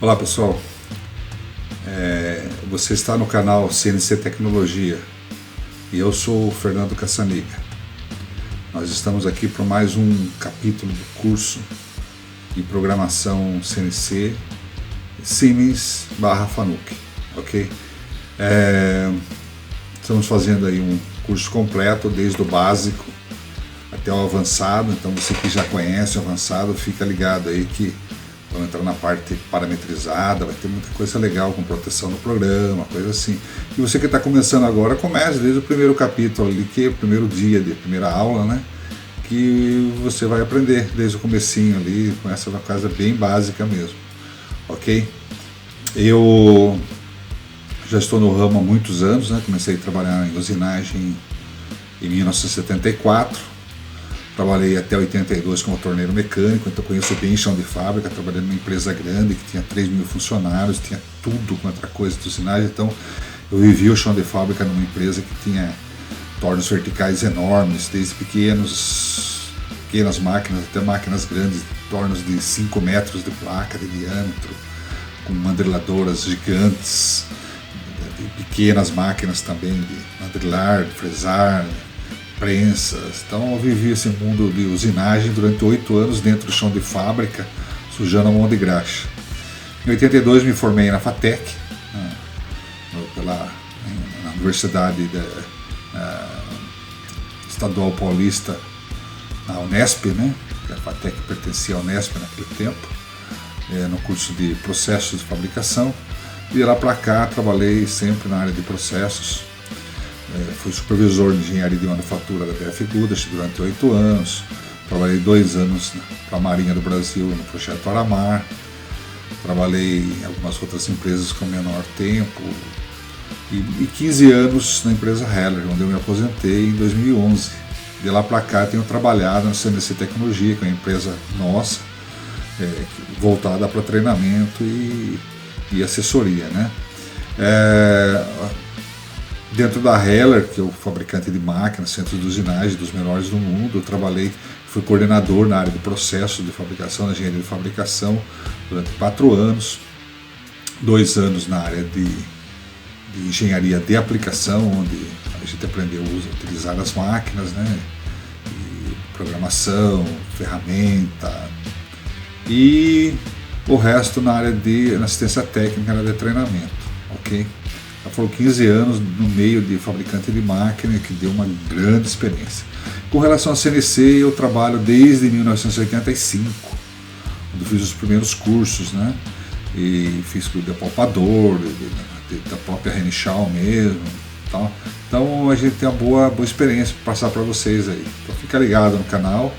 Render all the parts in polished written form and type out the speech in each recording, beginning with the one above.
Olá pessoal, você está no canal CNC Tecnologia e eu sou o Fernando Cassaniga. Nós estamos aqui para mais um capítulo do curso de programação CNC Siemens/Fanuc, ok? Estamos fazendo aí um curso completo, desde o básico até o avançado. Então você que já conhece o avançado, fica ligado aí que vamos entrar na parte parametrizada, vai ter muita coisa legal com proteção no programa, coisa assim. E você que está começando agora, comece desde o primeiro capítulo ali, que é o primeiro dia de primeira aula, né? Que você vai aprender desde o comecinho ali, com essa coisa bem básica mesmo, ok? Eu já estou no ramo há muitos anos, né? Comecei a trabalhar em usinagem em 1974. Trabalhei até 82 como torneiro mecânico, então conheço bem chão de fábrica. Trabalhei numa empresa grande que tinha 3.000 funcionários, tinha tudo quanto a coisa de usinagem. Então eu vivi o chão de fábrica numa empresa que tinha tornos verticais enormes, desde pequenas máquinas até máquinas grandes, tornos de 5 metros de placa de diâmetro, com mandriladoras gigantes, de pequenas máquinas também de mandrilar, de fresar, prensas. Então eu vivi esse mundo de usinagem durante 8 anos dentro do chão de fábrica, sujando a mão de graxa. Em 82 me formei na FATEC, na Universidade Estadual Paulista, na Unesp, né? A FATEC pertencia à Unesp naquele tempo, no curso de processos de fabricação. E de lá para cá trabalhei sempre na área de processos. Fui supervisor de engenharia de manufatura da BF Goodrich durante 8 anos. Trabalhei 2 anos para a Marinha do Brasil no projeto Aramar. Trabalhei em algumas outras empresas com menor tempo. E 15 anos na empresa Heller, onde eu me aposentei em 2011. De lá para cá tenho trabalhado na CNC Tecnologia, que é uma empresa nossa, voltada para treinamento e assessoria, né? Dentro da Heller, que é o fabricante de máquinas, centro de usinagem dos melhores do mundo, eu fui coordenador na área de processos de fabricação, na engenharia de fabricação, durante 4 anos, 2 anos na área de engenharia de aplicação, onde a gente aprendeu a utilizar as máquinas, né? E programação, ferramenta, e o resto na área de assistência técnica, na área de treinamento, ok? Foram 15 anos no meio de fabricante de máquina, que deu uma grande experiência. Com relação a CNC, eu trabalho desde 1985, onde fiz os primeiros cursos, né? E fiz de apalpador, da própria Renischau mesmo, tá? Então a gente tem uma boa experiência para passar para vocês aí. Então fica ligado no canal,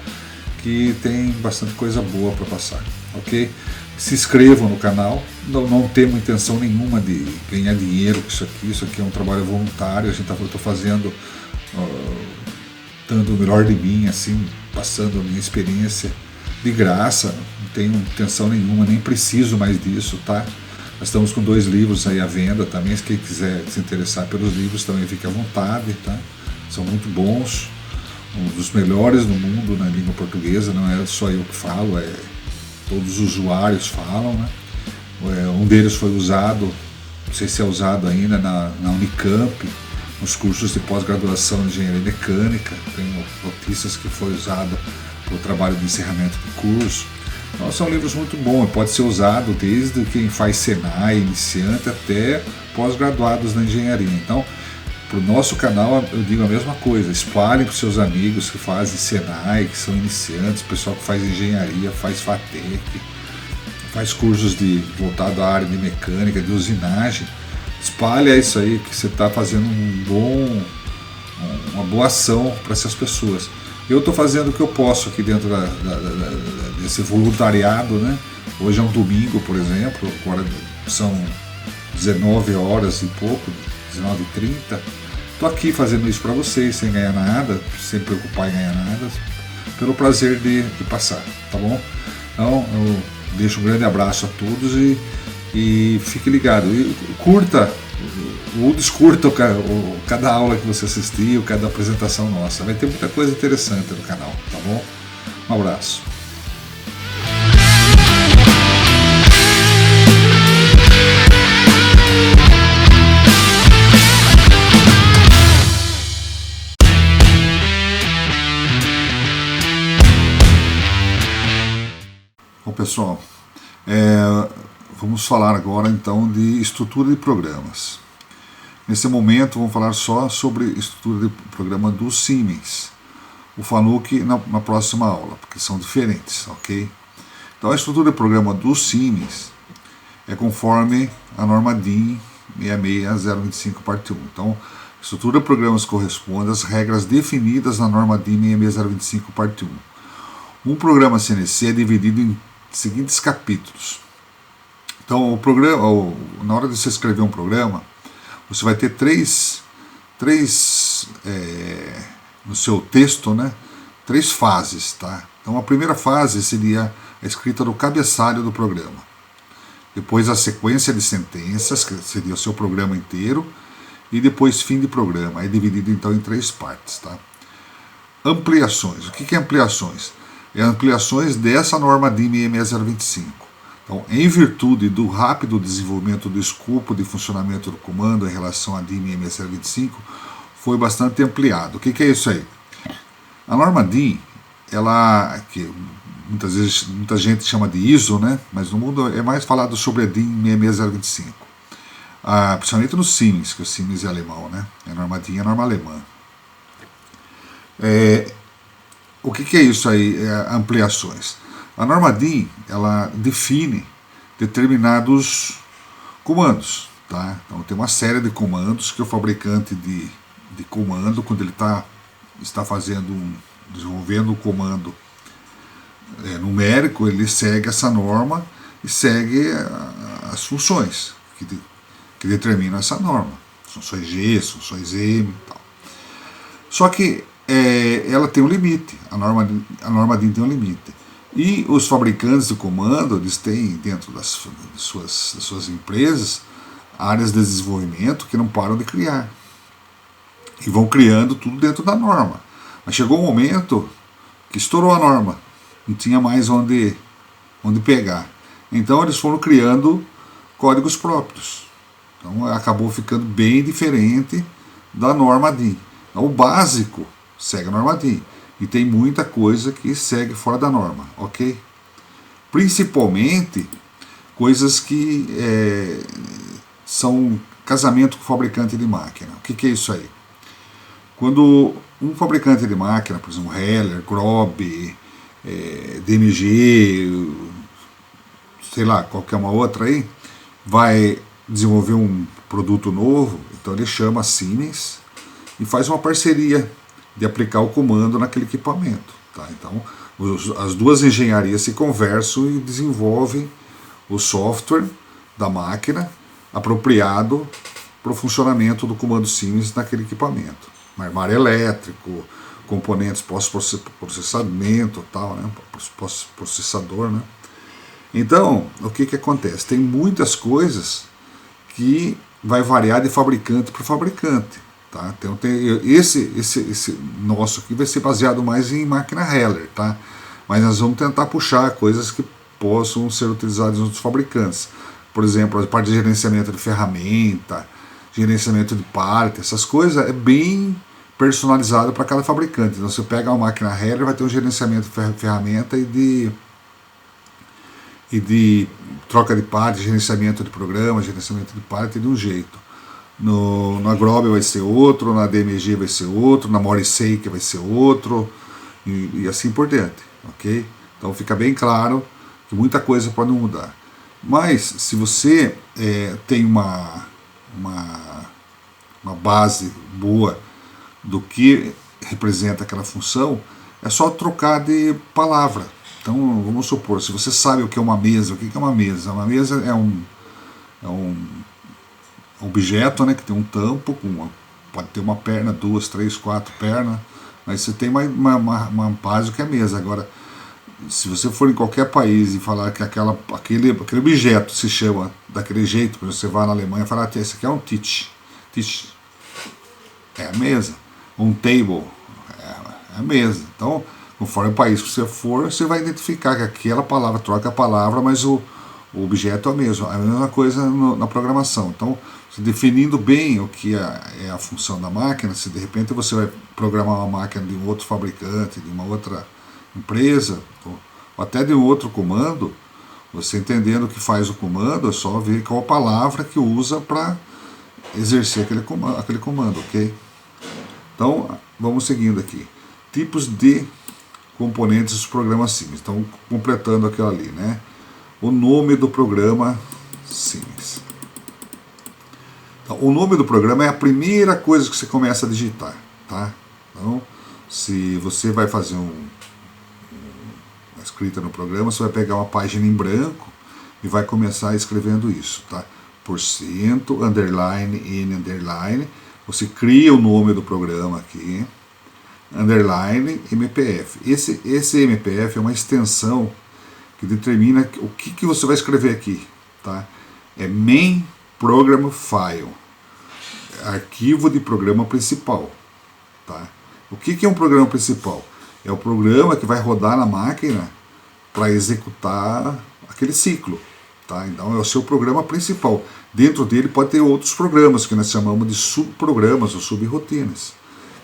que tem bastante coisa boa para passar, ok? Se inscrevam no canal. Não temos intenção nenhuma de ganhar dinheiro com isso aqui é um trabalho voluntário. Eu estou fazendo, dando o melhor de mim, assim, passando a minha experiência de graça. Não tenho intenção nenhuma, nem preciso mais disso, tá? Nós estamos com 2 livros aí à venda também. Se quem quiser se interessar pelos livros também fique à vontade, tá? São muito bons, um dos melhores do mundo na língua portuguesa. Não é só eu que falo, todos os usuários falam, né? Um deles foi usado, não sei se é usado ainda, na Unicamp, nos cursos de pós-graduação de engenharia mecânica. Tem notícias que foi usado para o trabalho de encerramento de curso. Então são livros muito bons, pode ser usado desde quem faz Senai, iniciante, até pós-graduados na engenharia. Então, para o nosso canal eu digo a mesma coisa: espalhem para os seus amigos que fazem Senai, que são iniciantes, pessoal que faz engenharia, faz FATEC, faz cursos voltado à área de mecânica, de usinagem. Espalha isso aí, que você está fazendo uma boa ação para essas pessoas. Eu estou fazendo o que eu posso aqui dentro desse voluntariado, né? Hoje é um domingo, por exemplo, agora são 19 horas e pouco, 19h30. Estou aqui fazendo isso para vocês, sem ganhar nada, sem preocupar em ganhar nada, pelo prazer de passar, tá bom? Então eu deixo um grande abraço a todos e fique ligado. E curta, descurta cada aula que você assistir, cada apresentação nossa. Vai ter muita coisa interessante no canal, tá bom? Um abraço. pessoal, vamos falar agora então de estrutura de programas. Nesse momento vamos falar só sobre estrutura de programa do Siemens. O Fanuc na próxima aula, porque são diferentes, ok? Então a estrutura de programa do Siemens é conforme a norma DIN 66025 parte 1. Então, a estrutura de programas corresponde às regras definidas na norma DIN 66025 parte 1. Um programa CNC é dividido em seguintes capítulos. Então, o programa, na hora de você escrever um programa, você vai ter três no seu texto, né? 3 fases, tá? Então, a primeira fase seria a escrita do cabeçalho do programa. Depois a sequência de sentenças, que seria o seu programa inteiro, e depois fim de programa. É dividido então em 3 partes, tá? Ampliações. O que é ampliações? É ampliações dessa norma DIN 66025. Então, em virtude do rápido desenvolvimento do escopo de funcionamento do comando em relação à DIN 66025, foi bastante ampliado. O que é isso aí? A norma DIN, que muita gente chama de ISO, né? Mas no mundo é mais falado sobre a DIN 66025. Principalmente no Siemens, que o Siemens é alemão, né? A norma DIN é a norma alemã. O que é isso aí, ampliações? A norma DIN, ela define determinados comandos, tá? Então tem uma série de comandos que o fabricante de comando, quando ele está desenvolvendo o comando numérico, ele segue essa norma e segue as funções que determinam essa norma. Funções G, funções M e tal. Só que ela tem um limite, a norma DIN tem um limite. E os fabricantes de comando, eles têm dentro das suas empresas áreas de desenvolvimento que não param de criar. E vão criando tudo dentro da norma. Mas chegou um momento que estourou a norma, não tinha mais onde pegar. Então eles foram criando códigos próprios. Então acabou ficando bem diferente da norma DIN. Então, o básico segue a norma DIN. E tem muita coisa que segue fora da norma, ok? Principalmente coisas que são casamento com o fabricante de máquina. O que é isso aí? Quando um fabricante de máquina, por exemplo, Heller, Grob, DMG, sei lá, qualquer uma outra aí, vai desenvolver um produto novo, então ele chama a Siemens e faz uma parceria de aplicar o comando naquele equipamento. Tá? Então, as duas engenharias se conversam e desenvolvem o software da máquina apropriado para o funcionamento do comando Siemens naquele equipamento. Armário elétrico, componentes pós-processamento, tal, né? Pós-processador. Né? Então, o que acontece? Tem muitas coisas que vai variar de fabricante para fabricante. Tá? Então, esse nosso aqui vai ser baseado mais em máquina Heller, tá? Mas nós vamos tentar puxar coisas que possam ser utilizadas em outros fabricantes. Por exemplo, a parte de gerenciamento de ferramenta, gerenciamento de parte, essas coisas é bem personalizado para cada fabricante. Então, você pega uma máquina Heller, vai ter um gerenciamento de ferramenta e de troca de parte, gerenciamento de programa, gerenciamento de parte de um jeito. Na Grob vai ser outro, na DMG vai ser outro, na Morrisei vai ser outro, e assim por diante, ok? Então fica bem claro que muita coisa pode mudar. Mas se você tem uma base boa do que representa aquela função, é só trocar de palavra. Então vamos supor, se você sabe o que é uma mesa, o que é uma mesa? Uma mesa é um objeto, né, que tem um tampo, pode ter uma perna, 2, 3, 4 pernas, mas você tem uma base que é a mesa. Agora, se você for em qualquer país e falar que aquele objeto se chama daquele jeito, por exemplo, você vai na Alemanha e fala, esse aqui é um Tisch é a mesa, um table é a mesa. Então, conforme o país que você for, você vai identificar que aquela palavra troca a palavra, mas o objeto é o mesmo. A mesma coisa na programação. Então, definindo bem o que é a função da máquina, se de repente você vai programar uma máquina de um outro fabricante, de uma outra empresa, ou até de um outro comando, Você entendendo o que faz o comando, é só ver qual a palavra que usa para exercer aquele comando, ok? Então, vamos seguindo aqui. Tipos de componentes dos programas Siemens. Então, completando aquilo ali, né? O nome do programa Siemens. Então, o nome do programa é a primeira coisa que você começa a digitar, tá? Então, se você vai fazer uma escrita no programa, você vai pegar uma página em branco e vai começar escrevendo isso, tá? Porcento, underline, n, underline. Você cria o nome do programa aqui, underline, MPF. Esse MPF é uma extensão que determina o que você vai escrever aqui, tá? É Main Program File, arquivo de programa principal, tá? O que é um programa principal? É o programa que vai rodar na máquina para executar aquele ciclo, tá? Então é o seu programa principal. Dentro dele pode ter outros programas que nós chamamos de subprogramas ou subrotinas,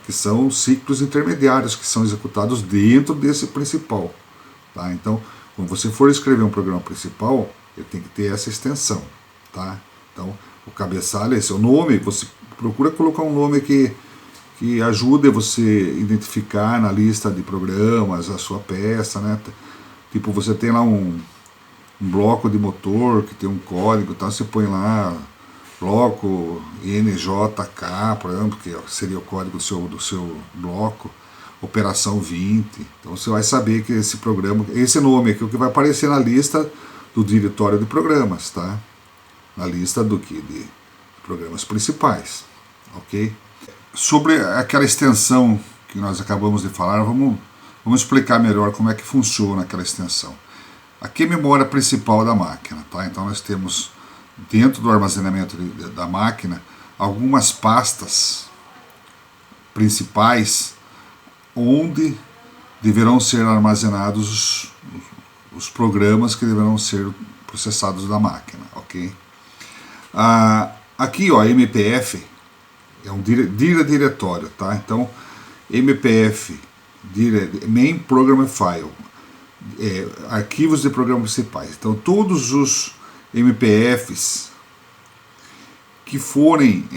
que são ciclos intermediários que são executados dentro desse principal, tá? Então, quando você for escrever um programa principal, ele tem que ter essa extensão, tá? Então, o cabeçalho é esse, o nome, você procura colocar um nome que ajude você a identificar na lista de programas a sua peça, né? Tipo, você tem lá um bloco de motor que tem um código, tá? Você põe lá bloco NJK, por exemplo, que seria o código do seu bloco, operação 20. Então você vai saber que esse programa, esse nome aqui é o que vai aparecer na lista do diretório de programas, tá? Na lista de programas principais, ok? Sobre aquela extensão que nós acabamos de falar, vamos explicar melhor como é que funciona aquela extensão. Aqui é a memória principal da máquina, tá? Então nós temos dentro do armazenamento da máquina algumas pastas principais onde deverão ser armazenados os programas que deverão ser processados da máquina, ok? Aqui, ó, MPF é um diretório, tá? Então, MPF, Main Program File, arquivos de programas principais. Então, todos os MPFs que forem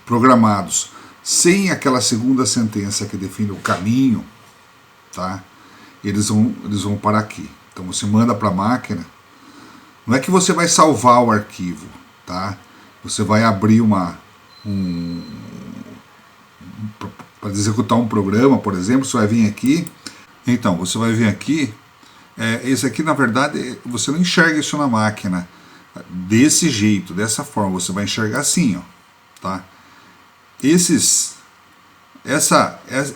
programados sem aquela segunda sentença que define o caminho, tá? Eles vão para aqui. Então você manda para a máquina. Não é que você vai salvar o arquivo, tá? Você vai abrir para executar um programa, por exemplo, você vai vir aqui. Então, você vai vir aqui. Esse aqui, na verdade, você não enxerga isso na máquina desse jeito, dessa forma. Você vai enxergar assim, ó, tá?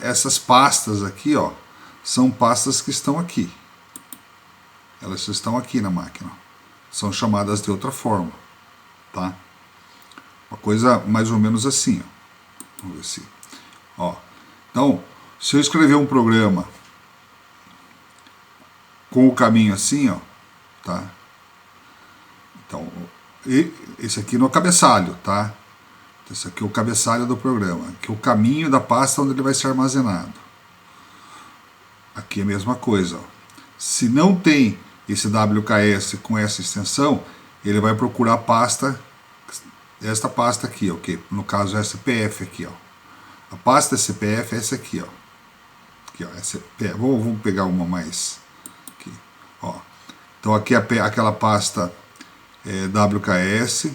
Essas pastas aqui, ó, são pastas que estão aqui. Elas estão aqui na máquina. São chamadas de outra forma, tá? Uma coisa mais ou menos assim, ó. Vamos ver se, ó. Então, se eu escrever um programa com o caminho assim, ó, tá? Então, esse aqui no cabeçalho, tá? Esse aqui é o cabeçalho do programa, que é o caminho da pasta onde ele vai ser armazenado. Aqui é a mesma coisa, ó. Se não tem esse WKS com essa extensão, ele vai procurar a pasta, esta pasta aqui, ok? No caso é SPF aqui, ó. A pasta SPF é essa aqui, ó. Aqui, ó, SPF. Vamos pegar uma mais aqui, ó. Então aqui é aquela pasta WKS,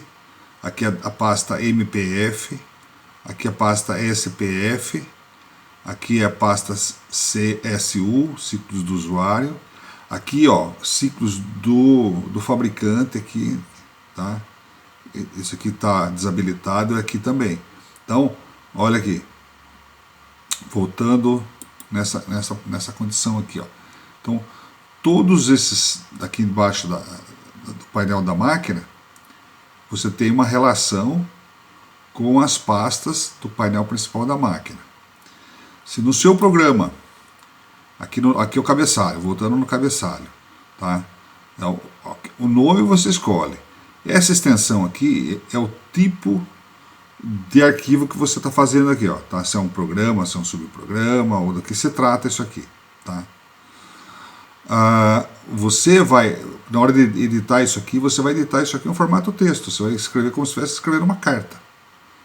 aqui é a pasta MPF, aqui é a pasta SPF, aqui é a pasta CSU, ciclos do usuário, aqui, ó, ciclos do fabricante aqui, tá? Esse aqui está desabilitado, aqui também. Então, olha aqui, voltando nessa condição aqui, ó. Então, todos esses aqui embaixo do painel da máquina, você tem uma relação com as pastas do painel principal da máquina. Se no seu programa, aqui é o cabeçalho, voltando no cabeçalho, tá? Então, o nome você escolhe. Essa extensão aqui é o tipo de arquivo que você está fazendo aqui, ó, tá? Se é um programa, se é um subprograma, ou do que se trata isso aqui, tá? você vai, na hora de editar isso aqui, você vai editar isso aqui em formato texto. Você vai escrever como se estivesse escrevendo uma carta.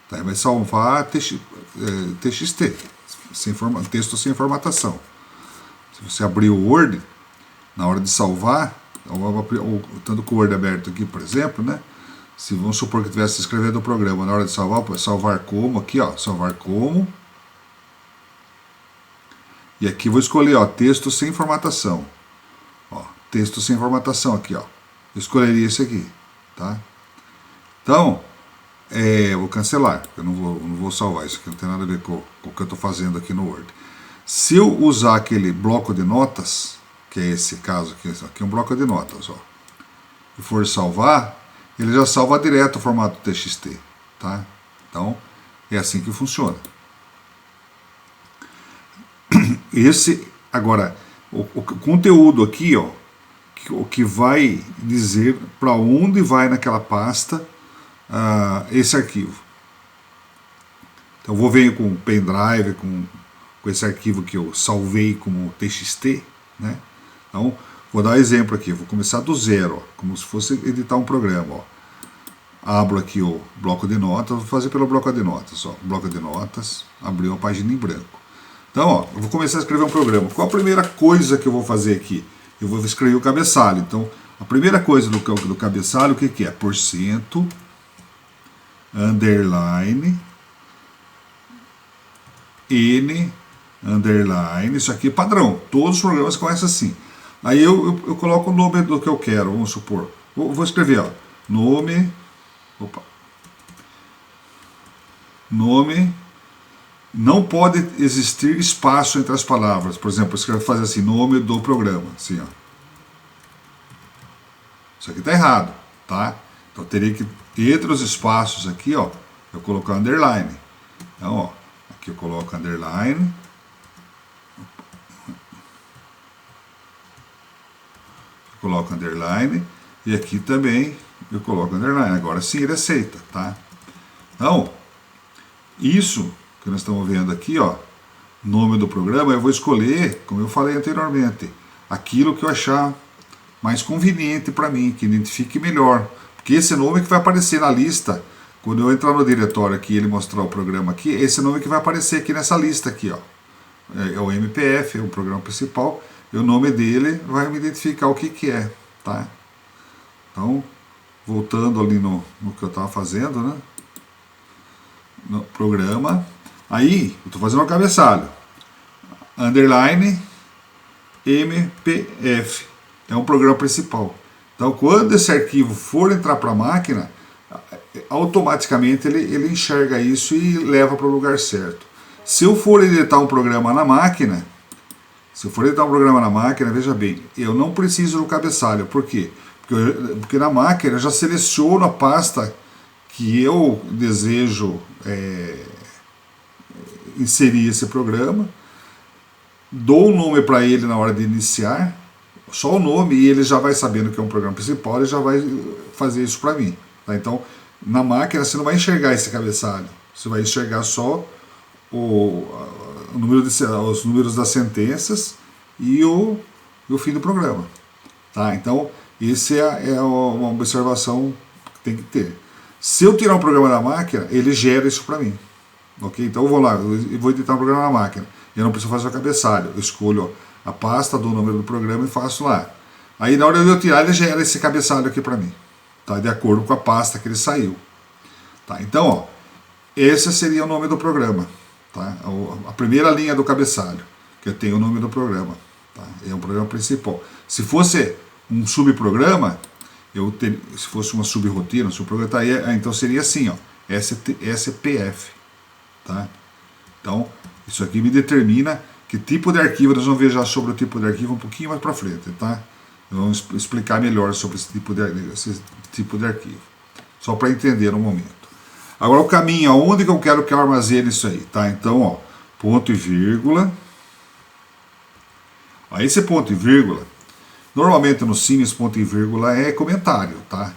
Tá? Vai salvar TXT, texto sem formatação. Se você abrir o Word, na hora de salvar, estando com o Word aberto aqui, por exemplo, né? Se vamos supor que estivesse escrevendo o programa, na hora de salvar como, aqui, ó, salvar como. E aqui vou escolher, ó, texto sem formatação. Ó, texto sem formatação aqui, ó. Eu escolheria esse aqui, tá? Então, eu vou cancelar, eu não vou salvar isso aqui, não tem nada a ver com o que eu estou fazendo aqui no Word. Se eu usar aquele bloco de notas, que é esse caso aqui, é um bloco de notas, ó, e for salvar, ele já salva direto o formato TXT, tá? Então, é assim que funciona. Agora, o conteúdo aqui, ó, o que vai dizer para onde vai naquela pasta esse arquivo. Então, eu vou vir com o pendrive, com esse arquivo que eu salvei como TXT, né? Então, vou dar um exemplo aqui, vou começar do zero, ó, como se fosse editar um programa, ó. Abro aqui o bloco de notas, vou fazer pelo bloco de notas, ó. Bloco de notas, abriu uma página em branco. Então, ó, eu vou começar a escrever um programa. Qual a primeira coisa que eu vou fazer aqui? Eu vou escrever o cabeçalho. Então, a primeira coisa do cabeçalho, o que é? Porcento, underline, N, underline, isso aqui é padrão. Todos os programas começam assim. Aí eu coloco o nome do que eu quero, vamos supor. Vou escrever, ó, nome, não pode existir espaço entre as palavras. Por exemplo, eu fazer assim, nome do programa, assim, ó. Isso aqui está errado, tá? Então teria que, entre os espaços aqui, ó, eu colocar underline. Então, ó, aqui eu coloco underline. Eu coloco underline. E aqui também eu coloco underline. Agora sim ele aceita, tá? Então, isso que nós estamos vendo aqui, ó, nome do programa, eu vou escolher, como eu falei anteriormente, aquilo que eu achar mais conveniente para mim, que identifique melhor. Porque esse nome que vai aparecer na lista, quando eu entrar no diretório aqui e ele mostrar o programa aqui, esse nome que vai aparecer aqui nessa lista aqui, ó. É o MPF, é o programa principal, e o nome dele vai me identificar o que é, tá? Então, voltando ali no que eu estava fazendo, né? No programa. Aí, eu estou fazendo um cabeçalho. Underline MPF. É um programa principal. Então, quando esse arquivo for entrar para a máquina, automaticamente ele enxerga isso e leva para o lugar certo. Se eu for editar um programa na máquina, veja bem, eu não preciso do cabeçalho. Por quê? Porque na máquina eu já seleciono a pasta que eu desejo inserir esse programa, dou um nome para ele na hora de iniciar, só o nome, e ele já vai sabendo que é um programa principal, ele já vai fazer isso para mim. Tá? Então, na máquina você não vai enxergar esse cabeçalho, você vai enxergar só os números das sentenças e o fim do programa. Tá? Então, essa é uma observação que tem que ter. Se eu tirar um programa da máquina, ele gera isso para mim. Okay? Então eu vou lá, eu vou editar um programa na máquina. Eu não preciso fazer o cabeçalho. Eu escolho a pasta, dou o número do programa e faço lá. Aí na hora de eu tirar, ele gera esse cabeçalho aqui para mim. Tá? De acordo com a pasta que ele saiu. Tá? Então, ó, esse seria o nome do programa. Tá? A primeira linha do cabeçalho, que eu tenho o nome do programa. Tá? É um programa principal. Se fosse um subprograma, se fosse uma subrotina, um subprograma, tá aí, então seria assim, ó, SPF. Tá? Então, isso aqui me determina que tipo de arquivo. Nós vamos ver já sobre o tipo de arquivo um pouquinho mais para frente. Tá? Vamos explicar melhor sobre esse tipo de arquivo. Só para entender no momento. Agora o caminho, aonde que eu quero que eu armazene isso aí. Tá? Então, ó, ponto e vírgula. Aí esse ponto e vírgula, normalmente no Sim, esse ponto e vírgula é comentário, tá?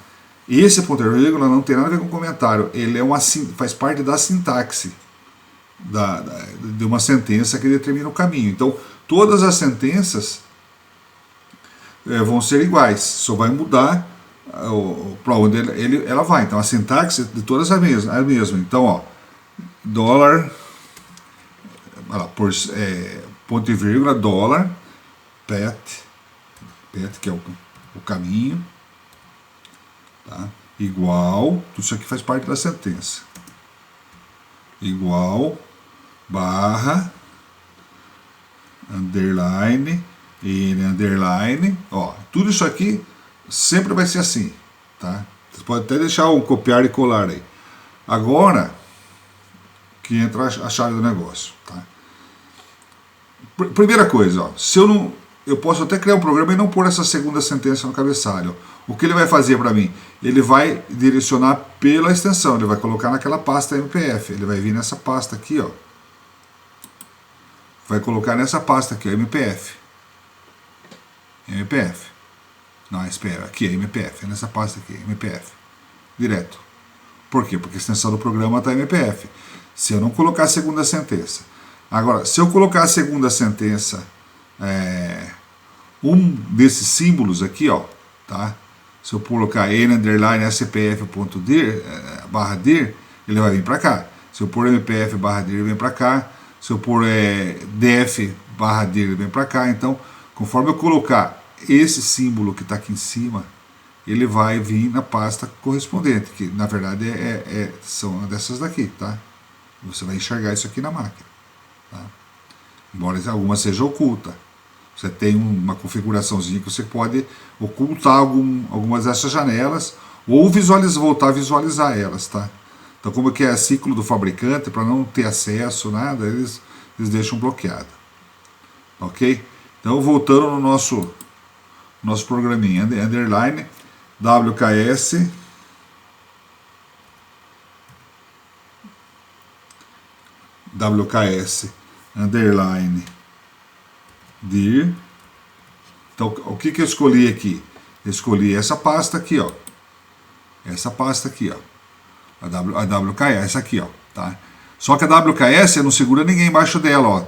Esse ponto e vírgula não tem nada a ver com comentário, ele faz parte da sintaxe de uma sentença que determina o caminho. Então, todas as sentenças vão ser iguais, só vai mudar para onde ela vai. Então a sintaxe de todas é a mesma. Então, ó, dólar, ponto e vírgula, dólar, path, que é o caminho, tá? Igual, tudo isso aqui faz parte da sentença, igual, barra, underline, underline, ó, tudo isso aqui sempre vai ser assim, tá? Você pode até deixar um copiar e colar aí. Agora que entra a chave do negócio, tá? Primeira coisa, ó, se eu posso até criar um programa e não pôr essa segunda sentença no cabeçalho. O que ele vai fazer para mim? Ele vai direcionar pela extensão, ele vai colocar naquela pasta MPF, ele vai vir nessa pasta aqui, ó. Vai colocar nessa pasta aqui, ó, MPF. Não, SPF, aqui é MPF, é nessa pasta aqui, MPF. Direto. Por quê? Porque a extensão do programa está MPF. Se eu não colocar a segunda sentença. Agora, se eu colocar a segunda sentença, um desses símbolos aqui, ó, tá? Se eu colocar n underline spf.dir, barra dir, ele vai vir para cá. Se eu pôr mpf barra dir, ele vem para cá. Se eu pôr df barra dir, ele vem para cá. Então, conforme eu colocar esse símbolo que está aqui em cima, ele vai vir na pasta correspondente, que na verdade são dessas daqui, tá? Você vai enxergar isso aqui na máquina, tá? Embora alguma seja oculta. Você tem uma configuraçãozinha que você pode ocultar algumas dessas janelas ou voltar a visualizar elas, tá? Então, como que é ciclo do fabricante, para não ter acesso, nada, eles deixam bloqueado. Ok? Então, voltando no nosso programinha, underline, WKS, underline, dir. Então, o que eu escolhi aqui? Eu escolhi essa pasta aqui, ó. Essa pasta aqui, ó. A WKS, essa aqui, ó. Tá? Só que a WKS não segura ninguém embaixo dela, ó.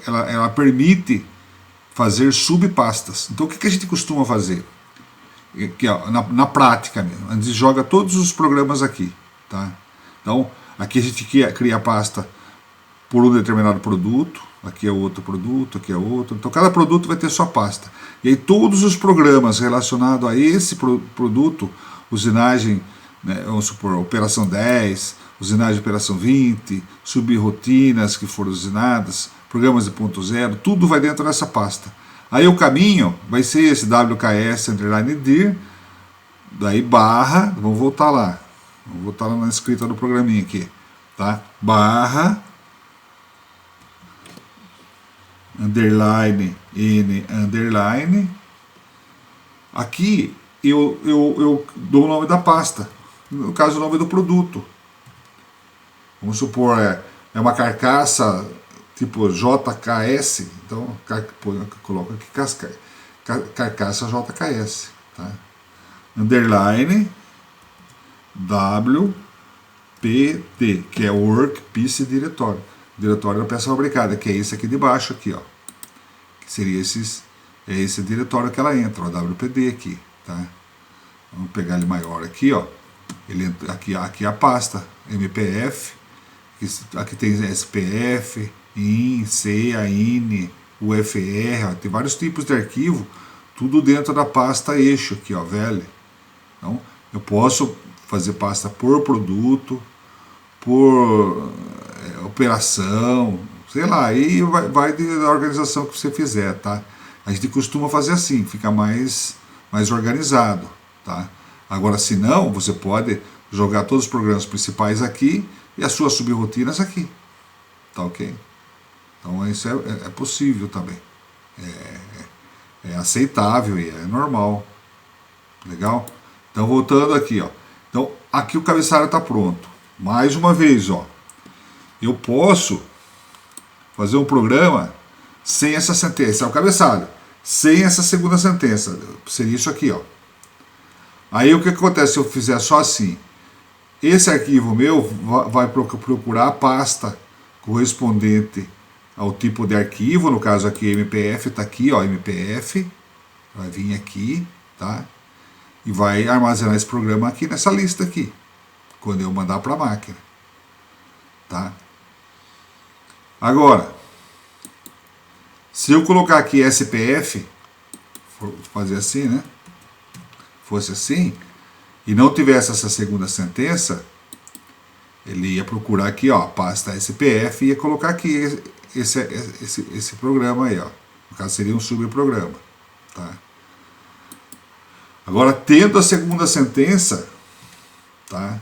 Ela permite fazer subpastas. Então, o que a gente costuma fazer? Aqui, ó, na prática mesmo. A gente joga todos os programas aqui, tá? Então, aqui a gente cria a pasta por um determinado produto, aqui é outro produto, aqui é outro. Então, cada produto vai ter sua pasta. E aí, todos os programas relacionados a esse produto, usinagem, né, vamos supor, operação 10, usinagem de operação 20, subrotinas que foram usinadas, programas de ponto zero, tudo vai dentro dessa pasta. Aí o caminho vai ser esse WKS underline dir, daí barra, vamos voltar lá na escrita do programinha aqui, tá? Barra, underline, n, underline, aqui eu dou o nome da pasta, no caso o nome do produto. Vamos supor, é uma carcaça tipo JKS, então coloca aqui carcaça JKS, tá? Underline WPD, que é Work Piece Diretório, diretório da peça fabricada, que é esse aqui de baixo aqui, ó, que seria esse diretório que ela entra, ó, WPD aqui, tá? Vamos pegar ele maior aqui, ó, aqui a pasta MPF, aqui tem SPF, IN, CEA, INE, UFR, ó, tem vários tipos de arquivo, tudo dentro da pasta eixo aqui, ó, VL. Então, eu posso fazer pasta por produto, por operação, sei lá, aí vai da organização que você fizer, tá? A gente costuma fazer assim, fica mais organizado, tá? Agora, se não, você pode jogar todos os programas principais aqui e as suas subrotinas aqui, tá ok? Então isso é possível também, é aceitável e é normal, legal? Então voltando aqui, ó, então aqui o cabeçalho está pronto. Mais uma vez, ó, eu posso fazer um programa sem essa sentença, é o cabeçalho, sem essa segunda sentença, seria isso aqui, ó. Aí o que acontece se eu fizer só assim? Esse arquivo meu vai procurar a pasta correspondente ao tipo de arquivo, no caso aqui MPF, está aqui, ó, MPF, Vai vir aqui, tá? E vai armazenar esse programa aqui nessa lista aqui, quando eu mandar para a máquina, tá? Agora, se eu colocar aqui SPF, fazer assim, né? Fosse assim, e não tivesse essa segunda sentença, ele ia procurar aqui, ó, pasta SPF e ia colocar aqui esse programa aí, ó. No caso seria um subprograma, tá? Agora, tendo a segunda sentença, tá?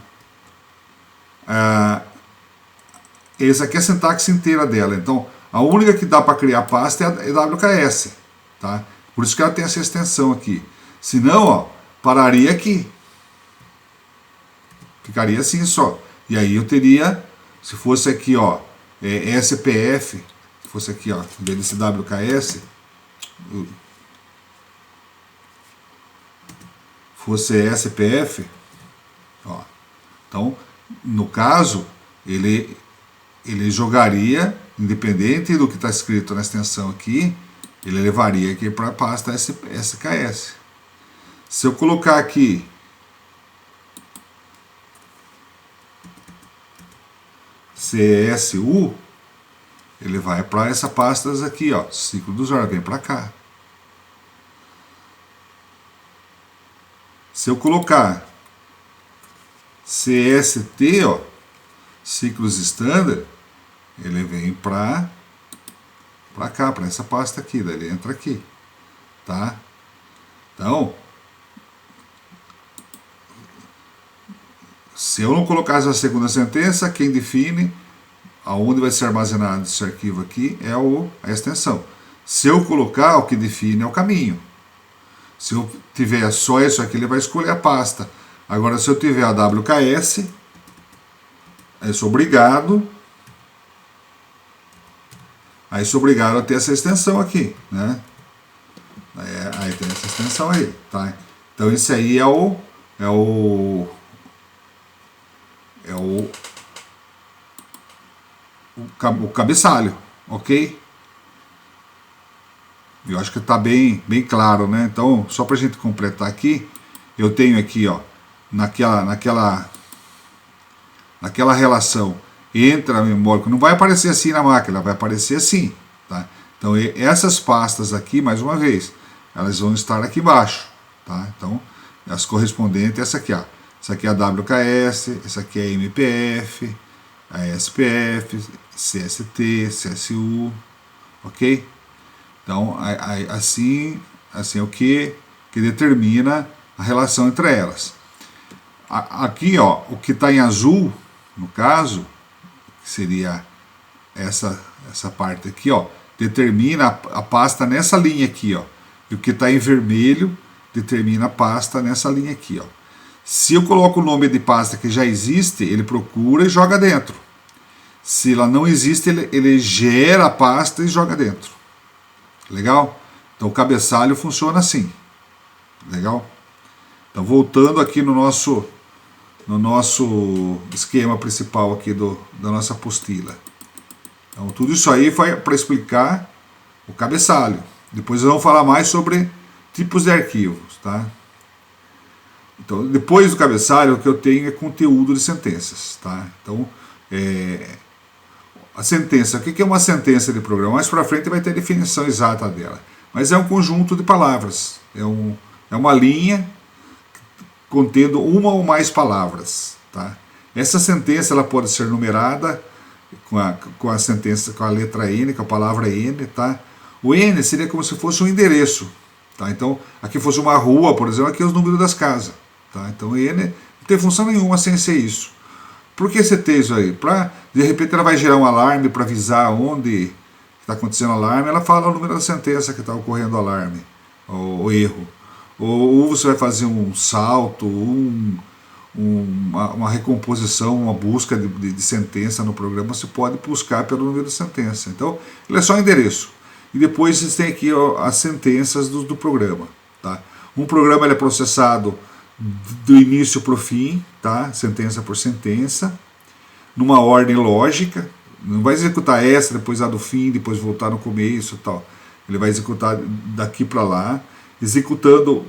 Essa aqui é a sintaxe inteira dela. Então, a única que dá para criar pasta é a WKS, tá? Por isso que ela tem essa extensão aqui. Senão, ó, pararia aqui. Ficaria assim só. E aí eu teria, se fosse aqui, ó, SPF, se fosse aqui, ó, em vez desse WKS, fosse SPF, ó. Então, no caso, ele jogaria, independente do que está escrito na extensão aqui, ele levaria aqui para a pasta SKS. Se eu colocar aqui CSU, ele vai para essa pasta aqui, ó, ciclo do usuário, vem para cá. Se eu colocar CST, ó, ciclos standard, ele vem para cá, para essa pasta aqui, daí ele entra aqui, tá? Então, se eu não colocar essa segunda sentença, quem define aonde vai ser armazenado esse arquivo aqui é a extensão. Se eu colocar, o que define é o caminho. Se eu tiver só isso aqui, ele vai escolher a pasta. Agora, se eu tiver a WKS, eu sou obrigado a ter essa extensão aqui, né? Aí tem essa extensão aí, tá? Então, esse aí é o cabeçalho, ok? Eu acho que está bem claro, né? Então, só para a gente completar aqui, eu tenho aqui, ó, naquela relação entre a memória, que não vai aparecer assim na máquina, vai aparecer assim, tá? Então, essas pastas aqui, mais uma vez, elas vão estar aqui embaixo, tá? Então, as correspondentes, essa aqui, ó. Essa aqui é a WKS, essa aqui é a MPF, a SPF, CST, CSU, ok? Então, assim é o que determina a relação entre elas. Aqui, ó, o que está em azul, no caso, que seria essa parte aqui, ó, determina a pasta nessa linha aqui, ó. E o que está em vermelho determina a pasta nessa linha aqui, ó. Se eu coloco o nome de pasta que já existe, ele procura e joga dentro. Se ela não existe, ele gera a pasta e joga dentro. Legal? Então o cabeçalho funciona assim. Legal? Então voltando aqui no nosso esquema principal aqui da nossa apostila. Então tudo isso aí foi para explicar o cabeçalho. Depois nós vamos falar mais sobre tipos de arquivos, tá? Então, depois do cabeçalho, o que eu tenho é conteúdo de sentenças, tá? Então, a sentença, o que é uma sentença de programa? Mais para frente vai ter a definição exata dela. Mas é um conjunto de palavras. É uma linha contendo uma ou mais palavras, tá? Essa sentença ela pode ser numerada com a sentença, com a letra N, com a palavra N, tá? O N seria como se fosse um endereço, tá? Então, aqui fosse uma rua, por exemplo, aqui é os números das casas. Tá? Então, N não tem função nenhuma sem ser isso. Por que você tem isso aí? De repente ela vai gerar um alarme para avisar onde está acontecendo o alarme, ela fala o número da sentença que está ocorrendo o alarme, o erro. Ou você vai fazer um salto, uma recomposição, uma busca de sentença no programa, você pode buscar pelo número da sentença. Então, ele é só endereço. E depois vocês têm aqui as sentenças do programa. Tá? Um programa ele é processado do início para o fim, tá? Sentença por sentença, numa ordem lógica. Não vai executar essa, depois a do fim, depois voltar no começo e tal. Ele vai executar daqui para lá. executando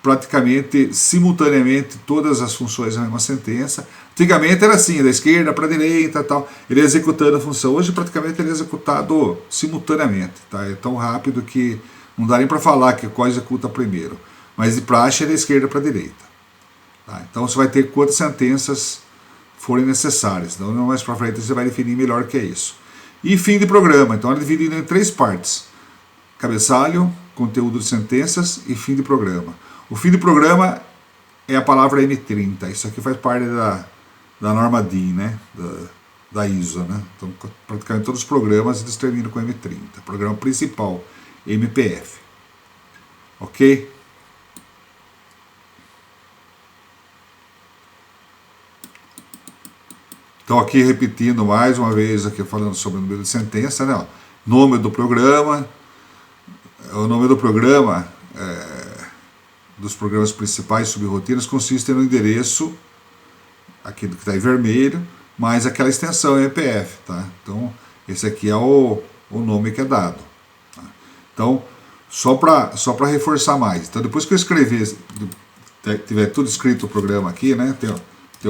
praticamente simultaneamente todas as funções da mesma sentença. Antigamente era assim, da esquerda para a direita, tal, ele ia executando a função. Hoje praticamente ele é executado simultaneamente, tá? É tão rápido que não dá nem para falar que qual executa primeiro, mas de praxe é da esquerda para a direita, tá? Então você vai ter quantas sentenças forem necessárias. Então mais para frente você vai definir melhor o que é isso. E fim de programa, então ele é dividido em 3 partes: cabeçalho, conteúdo de sentenças e fim de programa. O fim de programa é a palavra M30. Isso aqui faz parte da norma DIN, né? Da ISO, né? Então, praticamente todos os programas eles terminam com M30. Programa principal, MPF. Ok? Então, aqui repetindo mais uma vez, aqui falando sobre o número de sentença, né? Ó, nome do programa. O nome do programa dos programas principais subrotinas consiste no endereço, aqui que está em vermelho, mais aquela extensão MPF, tá? Então, esse aqui é o nome que é dado. Tá? Então, só para reforçar mais. Então, depois que eu escrever, tiver tudo escrito o programa aqui, né? Tem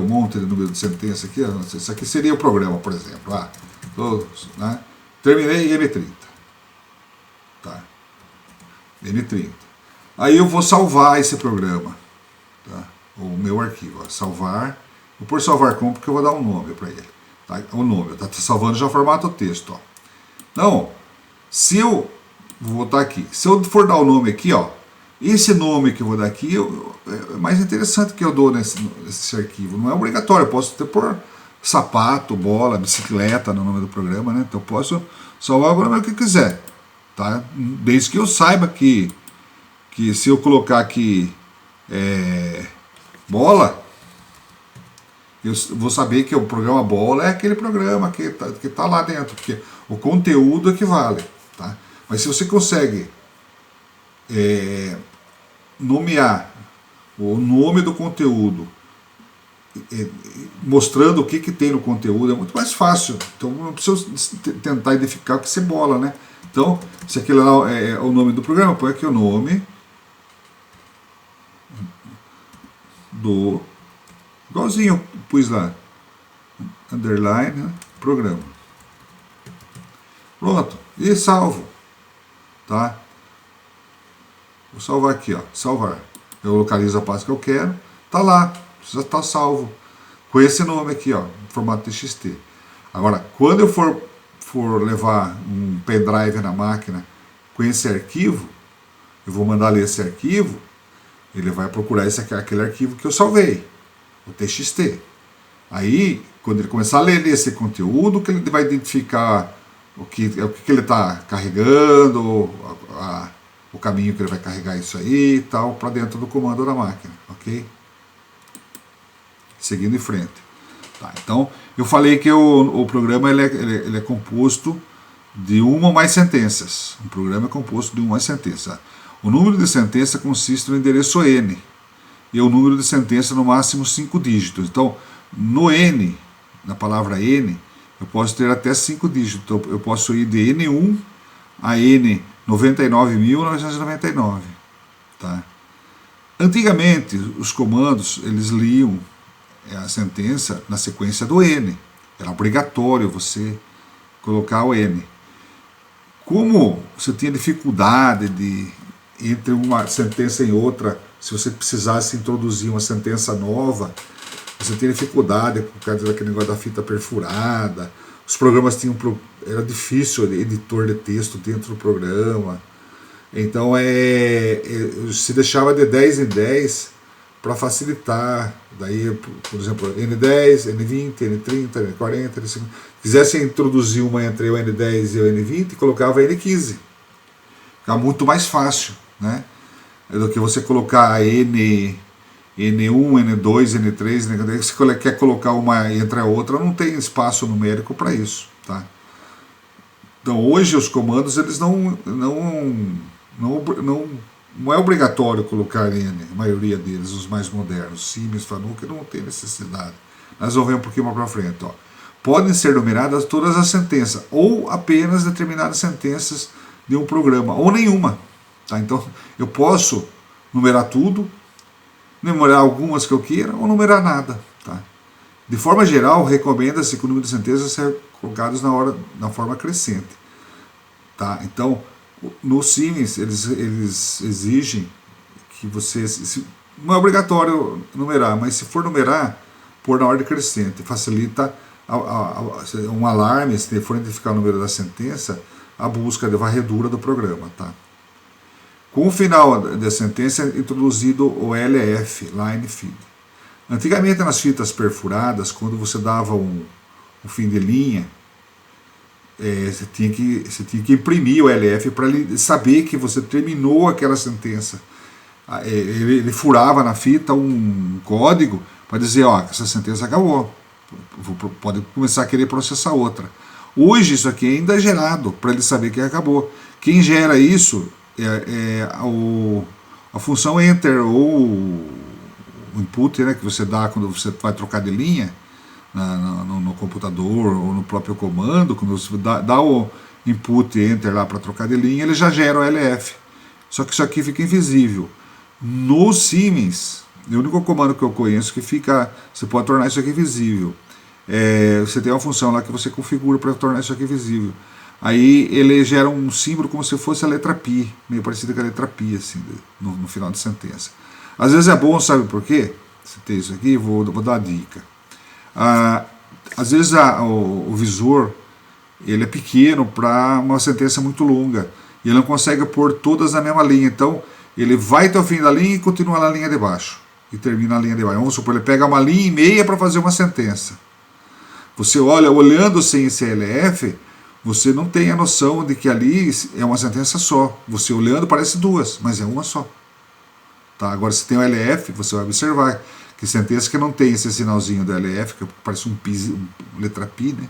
um monte de número de sentença aqui. Ó, isso aqui seria o programa, por exemplo. Todos, né? Terminei M30. Tá? M30. Aí eu vou salvar esse programa, tá? O meu arquivo, ó, salvar. Vou pôr salvar como porque eu vou dar um nome para ele, tá? O nome, está salvando já formato texto, ó. Não, se eu vou botar aqui, se eu for dar o nome aqui, ó, esse nome que eu vou dar aqui é mais interessante que eu dou nesse arquivo. Não é obrigatório, eu posso até pôr sapato, bola, bicicleta no nome do programa, né? Então eu posso salvar o nome que eu quiser, tá? Desde que eu saiba que se eu colocar aqui bola, eu vou saber que o programa bola é aquele programa que tá lá dentro, porque o conteúdo equivale, tá? Mas se você consegue nomear o nome do conteúdo, mostrando o que tem no conteúdo, é muito mais fácil. Então não precisa tentar identificar o que é bola, né? Então, se aquele lá é o nome do programa, põe aqui o nome do, igualzinho pus lá, underline, né? Programa. Pronto, e salvo, tá? Vou salvar aqui, ó, salvar. Eu localizo a pasta que eu quero, tá lá, já está salvo com esse nome aqui, ó, formato TXT. Agora, quando eu for levar um pendrive na máquina com esse arquivo, eu vou mandar ler esse arquivo, ele vai procurar aquele arquivo que eu salvei, o TXT. Aí, quando ele começar a ler esse conteúdo, que ele vai identificar o que ele está carregando, o caminho que ele vai carregar isso aí e tal, para dentro do comando da máquina, ok? Seguindo em frente. Tá, então, eu falei que o programa ele é composto de uma ou mais sentenças. Um programa é composto de uma ou mais sentenças. O número de sentença consiste no endereço N, e o número de sentença no máximo 5 dígitos. Então, no N, na palavra N, eu posso ter até 5 dígitos. Então, eu posso ir de N1 a N99.999. Tá? Antigamente, os comandos, eles liam a sentença na sequência do N. Era obrigatório você colocar o N. Como você tinha dificuldade entre uma sentença e outra, se você precisasse introduzir uma sentença nova, você tinha dificuldade por causa daquele negócio da fita perfurada, os programas era difícil editor de texto dentro do programa, então se deixava de 10 em 10 para facilitar, daí, por exemplo, N10, N20, N30, N40, N50, quisesse introduzir uma entre o N10 e o N20, colocava N15, ficava muito mais fácil, né, do que você colocar N1, N2, N3, N4, se você quer colocar uma entre a outra, não tem espaço numérico para isso, tá? Então hoje os comandos eles não é obrigatório colocar N, a maioria deles, os mais modernos, Siemens, Fanuc, não tem necessidade. Nós vamos ver um pouquinho mais para frente, ó. Podem ser numeradas todas as sentenças, ou apenas determinadas sentenças de um programa, ou nenhuma. Tá? Então eu posso numerar tudo, numerar algumas que eu queira ou numerar nada. Tá? De forma geral, recomenda-se que o número de sentenças sejam colocados na forma crescente. Tá? Então, no Siemens, eles exigem que você... não é obrigatório numerar, mas se for numerar, pôr na ordem crescente. Facilita um alarme, se for identificar o número da sentença, a busca de varredura do programa. Tá? Com o final da sentença é introduzido o LF, Line Feed. Antigamente nas fitas perfuradas, quando você dava um fim de linha, você tinha que imprimir o LF para ele saber que você terminou aquela sentença. Ele furava na fita um código para dizer, ó, que essa sentença acabou, pode começar a querer processar outra. Hoje isso aqui ainda é gerado para ele saber que acabou. Quem gera isso a função enter ou o input, né, que você dá quando você vai trocar de linha no computador ou no próprio comando. Quando você dá o input enter lá para trocar de linha, ele já gera o LF. Só que isso aqui fica invisível. No Siemens, o único comando que eu conheço que fica, você pode tornar isso aqui visível. Você tem uma função lá que você configura para tornar isso aqui visível. Aí ele gera um símbolo como se fosse a letra Pi, meio parecido com a letra Pi, assim, no final de sentença. Às vezes é bom, sabe por quê? Se tem isso aqui, vou dar uma dica. Às vezes o visor ele é pequeno para uma sentença muito longa e ele não consegue pôr todas na mesma linha. Então ele vai até o fim da linha e continua na linha de baixo e termina a linha de baixo. Vamos supor, ele pega uma linha e meia para fazer uma sentença. Você olhando sem esse LF, você não tem a noção de que ali é uma sentença só. Você olhando parece duas, mas é uma só. Tá? Agora, se tem o LF, você vai observar que sentença que não tem esse sinalzinho do LF, que parece letra Pi, né?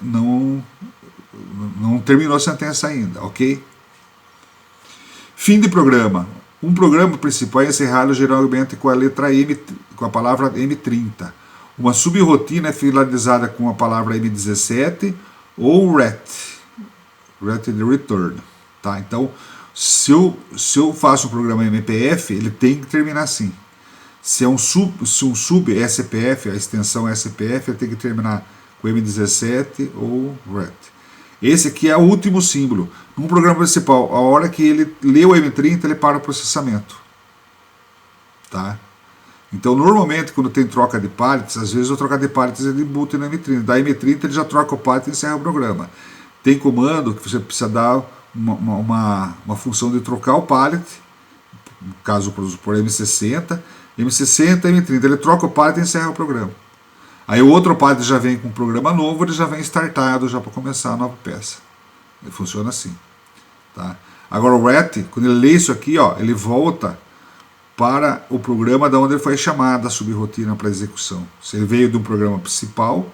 Não terminou a sentença ainda, ok? Fim de programa. Um programa principal é encerrado geralmente com a letra M, com a palavra M30. Uma subrotina é finalizada com a palavra M17 ou RET de return. Tá? Então, se eu faço um programa MPF, ele tem que terminar assim. Se é um sub-SPF, a extensão SPF, ele tem que terminar com M17 ou RET. Esse aqui é o último símbolo. No programa principal, a hora que ele lê o M30, ele para o processamento. Tá? Então, normalmente, quando tem troca de partes, às vezes o troca de partes ele boot no M30. Da M30 ele já troca o part e encerra o programa. Tem comando que você precisa dar uma função de trocar o pallet, no caso, por M60, M30. Ele troca o pallet e encerra o programa. Aí o outro pallet já vem com um programa novo, ele já vem startado já para começar a nova peça. Ele funciona assim. Tá? Agora o RET, quando ele lê isso aqui, ó, ele volta para o programa da onde ele foi chamado a subrotina para execução. Se ele veio de um programa principal,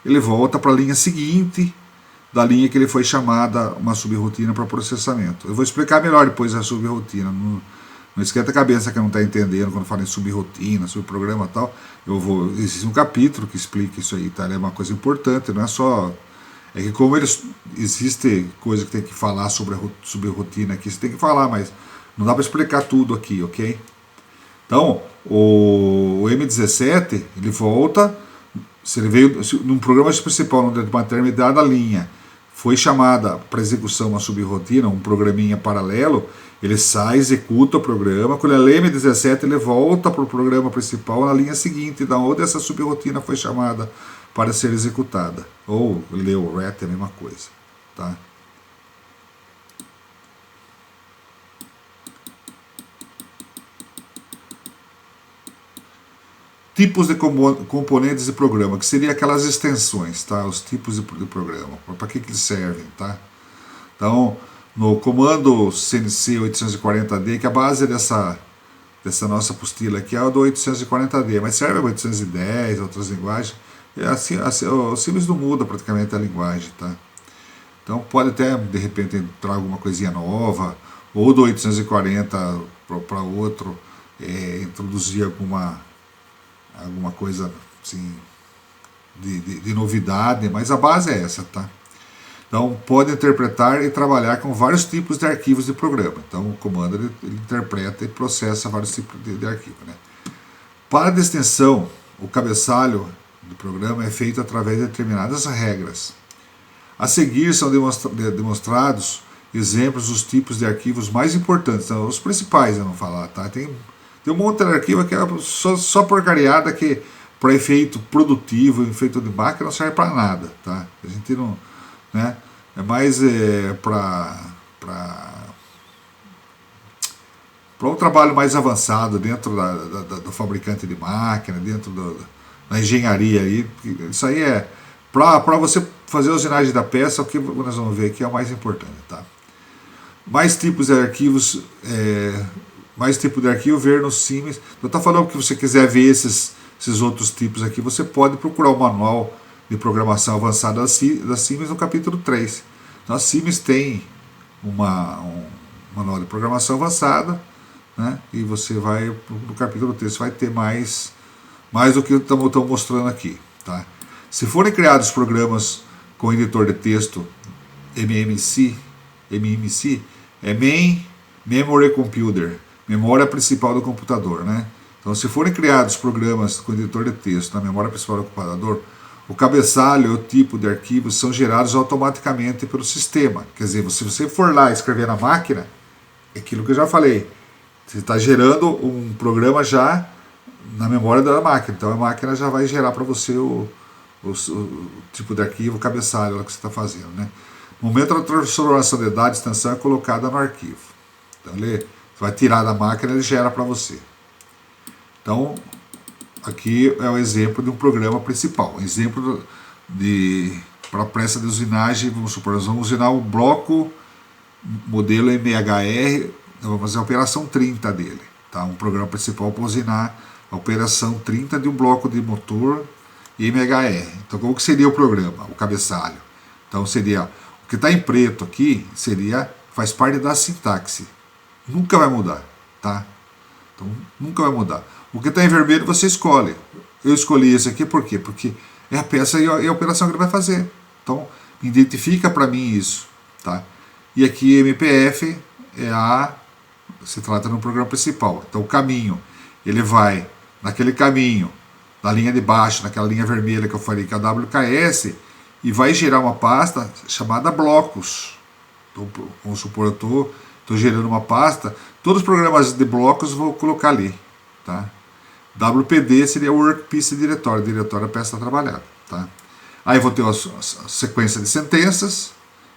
ele volta para a linha seguinte da linha que ele foi chamada uma subrotina para processamento. Eu vou explicar melhor depois a subrotina. Não esquenta a cabeça que não está entendendo quando fala em subrotina, subprograma e tal. Existe um capítulo que explica isso aí, tá? É uma coisa importante, não é só... É que como existe coisa que tem que falar sobre a subrotina aqui, você tem que falar, mas não dá para explicar tudo aqui, ok? Então, o M17, ele volta, se ele veio num programa principal, numa determinada linha, foi chamada para execução uma subrotina, um programinha paralelo, ele sai, executa o programa, quando ele lê M17, ele volta para o programa principal na linha seguinte, da onde essa subrotina foi chamada para ser executada. Ou lê o RET, é a mesma coisa. Tá? Tipos de componentes de programa, que seria aquelas extensões, tá? Os tipos de programa, para que eles servem, tá? Então, no comando CNC 840D, que a base dessa nossa apostila aqui é o do 840D, mas serve para 810, outras linguagens, o Siemens não muda praticamente a linguagem, tá? Então pode até, de repente, entrar alguma coisinha nova, ou do 840 para outro, introduzir alguma coisa assim, de novidade, mas a base é essa, tá? Então, pode interpretar e trabalhar com vários tipos de arquivos de programa. Então, o comando ele interpreta e processa vários tipos de arquivo, né? Para a extensão, o cabeçalho do programa é feito através de determinadas regras. A seguir são demonstrados exemplos dos tipos de arquivos mais importantes, então, os principais, eu não falar, tá? Tem um monte de arquivo que é só porcariada que para efeito produtivo, efeito de máquina não serve para nada, tá? A gente não, né? É mais para um trabalho mais avançado dentro do fabricante de máquina, dentro da engenharia aí. Isso aí é para você fazer a usinagem da peça, o que nós vamos ver aqui é o mais importante, tá? Mais tipos de arquivos, mais tipo de arquivo ver no Siemens. Eu estou falando que você quiser ver esses outros tipos aqui, você pode procurar o manual de programação avançada da Siemens no capítulo 3. Então a Siemens tem um manual de programação avançada, né? E você vai no capítulo 3, você vai ter mais do que estamos mostrando aqui, tá? Se forem criados programas com editor de texto MMC é Main Memory Computer, memória principal do computador, né? Então, se forem criados programas com editor de texto na memória principal do computador, o cabeçalho e o tipo de arquivos são gerados automaticamente pelo sistema. Quer dizer, se você for lá escrever na máquina, é aquilo que eu já falei, você está gerando um programa já na memória da máquina. Então a máquina já vai gerar para você o tipo de arquivo, o cabeçalho que você está fazendo, né? No momento da transformação de dados, a extensão é colocada no arquivo. Então ele vai tirar da máquina e ele gera para você. Então, aqui é um exemplo de um programa principal. Um exemplo para a peça de usinagem, vamos supor, nós vamos usinar um bloco modelo MHR, vamos fazer a operação 30 dele. Tá? Um programa principal para usinar a operação 30 de um bloco de motor MHR. Então, como que seria o programa? O cabeçalho. Então, seria, o que está em preto aqui, faz parte da sintaxe. Nunca vai mudar, tá? Então, nunca vai mudar. O que está em vermelho você escolhe. Eu escolhi esse aqui por quê? Porque é a peça e a operação que ele vai fazer. Então, identifica para mim isso, tá? E aqui MPF se trata de um programa principal. Então, o caminho, ele vai naquele caminho, na linha de baixo, naquela linha vermelha que eu falei, que é a WKS, e vai gerar uma pasta chamada blocos. Então, vamos supor, eu estou gerando uma pasta, todos os programas de blocos eu vou colocar ali, tá? WPD seria Workpiece Diretório, diretório da peça trabalhada, tá? Aí eu vou ter uma sequência de sentenças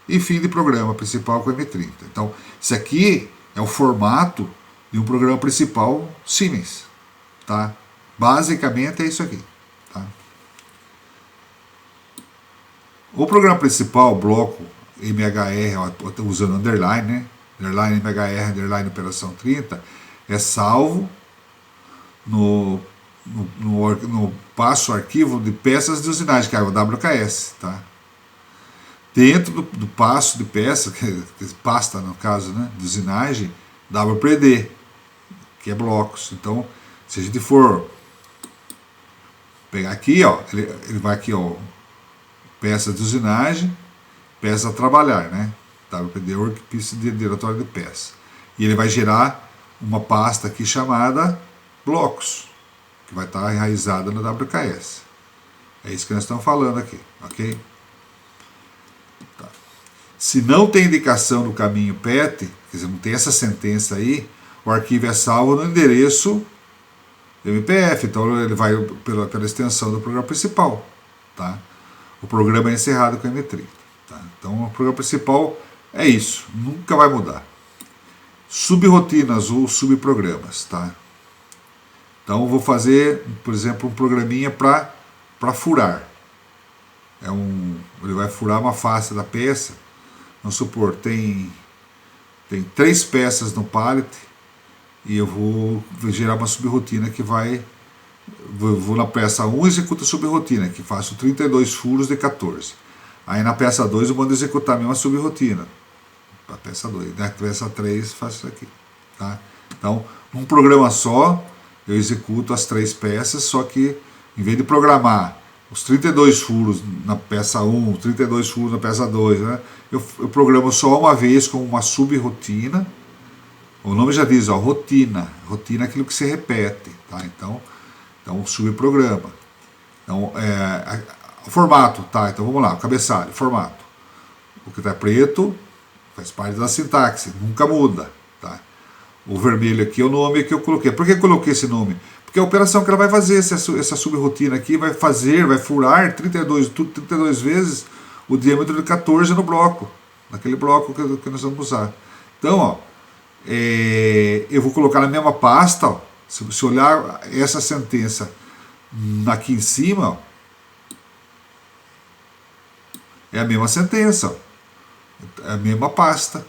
e fim de programa principal com M30. Então, isso aqui é o formato de um programa principal Siemens, tá? Basicamente é isso aqui, tá? O programa principal, bloco MHR, usando underline, né? Underline MHR, underline operação 30, é salvo no passo arquivo de peças de usinagem, que é o WKS, tá? Dentro do passo de peça, que é pasta no caso, né, de usinagem, WPD, que é blocos. Então, se a gente for pegar aqui, ó, ele vai aqui, ó, peça de usinagem, peça a trabalhar, né? WPD Workpiece de diretório de peça. E ele vai gerar uma pasta aqui chamada blocos, que vai estar enraizada no WKS. É isso que nós estamos falando aqui, ok? Tá. Se não tem indicação no caminho PET, quer dizer, não tem essa sentença aí, o arquivo é salvo no endereço MPF, então ele vai pela extensão do programa principal, tá? O programa é encerrado com M30, tá? Então o programa principal é isso, nunca vai mudar. Subrotinas ou subprogramas, tá? Então eu vou fazer, por exemplo, um programinha para furar. Ele vai furar uma face da peça. Vamos supor, tem 3 peças no pallet e eu vou gerar uma subrotina que vou na peça 1 e executo a subrotina, que faço 32 furos de 14. Aí na peça 2 eu mando executar a mesma subrotina. Para a peça 2. Na peça 3 faço isso aqui, tá? Então, num programa só, eu executo as 3 peças, só que em vez de programar os 32 furos na peça 1, 32 furos na peça 2, né? Eu programo só uma vez com uma subrotina. O nome já diz, ó, rotina. Rotina é aquilo que se repete, tá? Então subprograma. Então, o formato, tá? Então vamos lá, o cabeçalho, formato. O que está preto faz parte da sintaxe, nunca muda, tá? O vermelho aqui é o nome que eu coloquei. Por que eu coloquei esse nome? Porque a operação que ela vai fazer, essa subrotina aqui, vai furar 32 vezes o diâmetro de 14 no bloco, naquele bloco que nós vamos usar. Então, ó, eu vou colocar na mesma pasta, ó, se olhar essa sentença aqui em cima, ó, é a mesma sentença, ó, é a mesma pasta.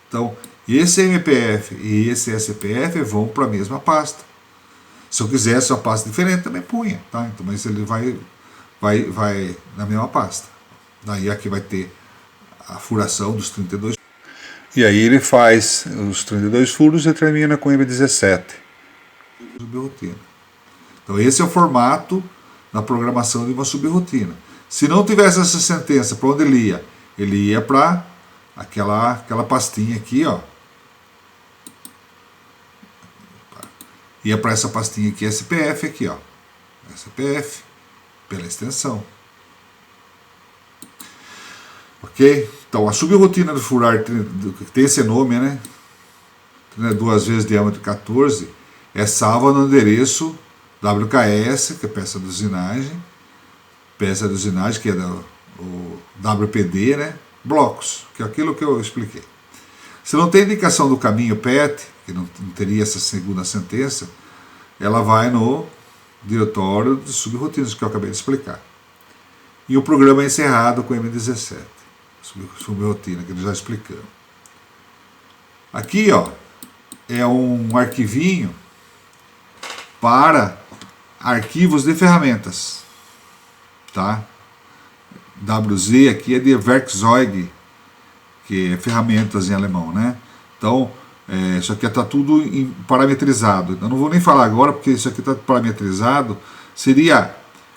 Então, esse MPF e esse SPF vão para a mesma pasta. Se eu quisesse uma pasta diferente, também punha, tá? Então, mas ele vai na mesma pasta. Daí aqui vai ter a furação dos 32. E aí ele faz os 32 furos e termina com M17. Subrotina. Então esse é o formato da programação de uma subrotina. Se não tivesse essa sentença, para onde ele ia? Ele ia para aquela pastinha aqui, ó. Ia para essa pastinha aqui, SPF aqui, ó. SPF, pela extensão. Ok? Então a subrotina de furar, que tem esse nome, né? 2 vezes diâmetro 14, é salva no endereço WKS, que é peça de usinagem, que é o WPD, né? Blocos, que é aquilo que eu expliquei. Se não tem indicação do caminho PET, que não teria essa segunda sentença, ela vai no diretório de subrotinas, que eu acabei de explicar. E o programa é encerrado com M17, subrotina, que nós já explicamos. Aqui, ó, é um arquivinho para arquivos de ferramentas, tá? WZ aqui é de Werkzeug, que é ferramentas em alemão, né? Então, isso aqui está tudo parametrizado. Eu não vou nem falar agora, porque isso aqui está parametrizado. Seria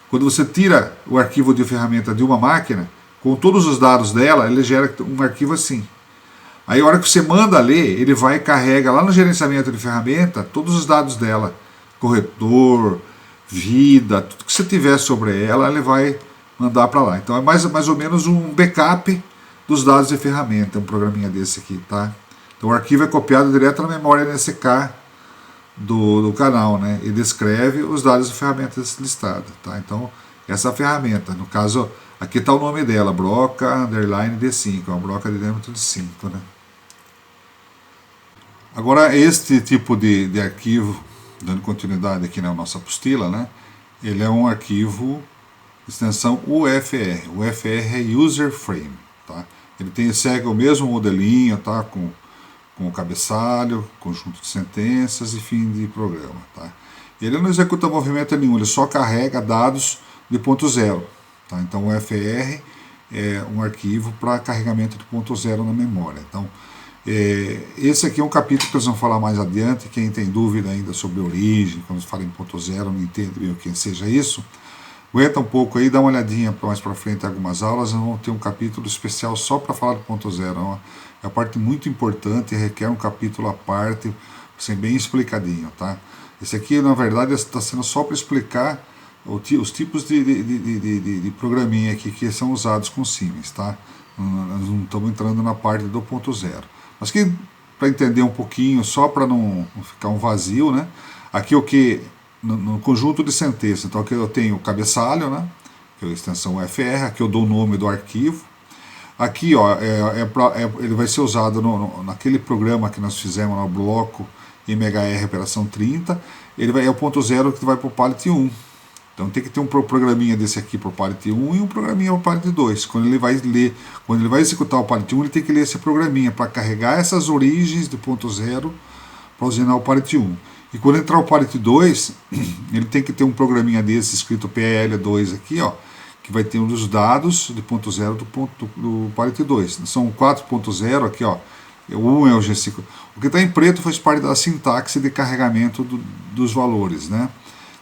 quando você tira o arquivo de ferramenta de uma máquina, com todos os dados dela, ele gera um arquivo assim. Aí a hora que você manda ler, ele vai e carrega lá no gerenciamento de ferramenta todos os dados dela, corretor, vida, tudo que você tiver sobre ela, ele vai mandar para lá. Então é mais ou menos um backup dos dados de ferramenta, um programinha desse aqui, tá? Então o arquivo é copiado direto na memória NSK do canal, né? E descreve os dados de ferramentas listadas, tá? Então essa ferramenta, no caso, aqui está o nome dela, broca underline D5, é uma broca de diâmetro de 5, né? Agora este tipo de arquivo, dando continuidade aqui na nossa apostila, né? Ele é um arquivo extensão UFR. O UFR é User Frame, tá? Ele segue o mesmo modelinho, tá? Com o cabeçalho, conjunto de sentenças e fim de programa, tá? Ele não executa movimento nenhum, ele só carrega dados de ponto zero, tá? Então o UFR é um arquivo para carregamento de ponto zero na memória. Então esse aqui é um capítulo que nós vamos falar mais adiante. Quem tem dúvida ainda sobre origem, quando se fala em ponto zero, não entende bem o que seja isso, aguenta um pouco aí, dá uma olhadinha mais para frente em algumas aulas. Nós vamos ter um capítulo especial só para falar de ponto zero. É uma parte muito importante, requer um capítulo à parte, assim, bem explicadinho, tá? Esse aqui, na verdade, está sendo só para explicar os tipos de programinha aqui que são usados com Siemens, tá? Nós não estamos entrando na parte do ponto zero. Mas que, para entender um pouquinho, só para não ficar um vazio, né? Aqui o que no conjunto de sentenças, então aqui eu tenho o cabeçalho, né? Que é a extensão UFR, aqui eu dou o nome do arquivo. Aqui, ó, ele vai ser usado naquele programa que nós fizemos no bloco MHR Operação 30. Ele é o ponto zero que vai para o pallet 1. Então tem que ter um programinha desse aqui para o pallet 1 e um programinha para o pallet 2. Quando ele vai executar o pallet 1, ele tem que ler esse programinha para carregar essas origens do ponto zero para usinar o pallet 1. E quando entrar o pallet 2, ele tem que ter um programinha desse escrito PL2 aqui, ó, que vai ter os dados de ponto zero do pallet 2. São 4.0 aqui, ó. O 1 é o G5. O que está em preto faz parte da sintaxe de carregamento dos valores, né?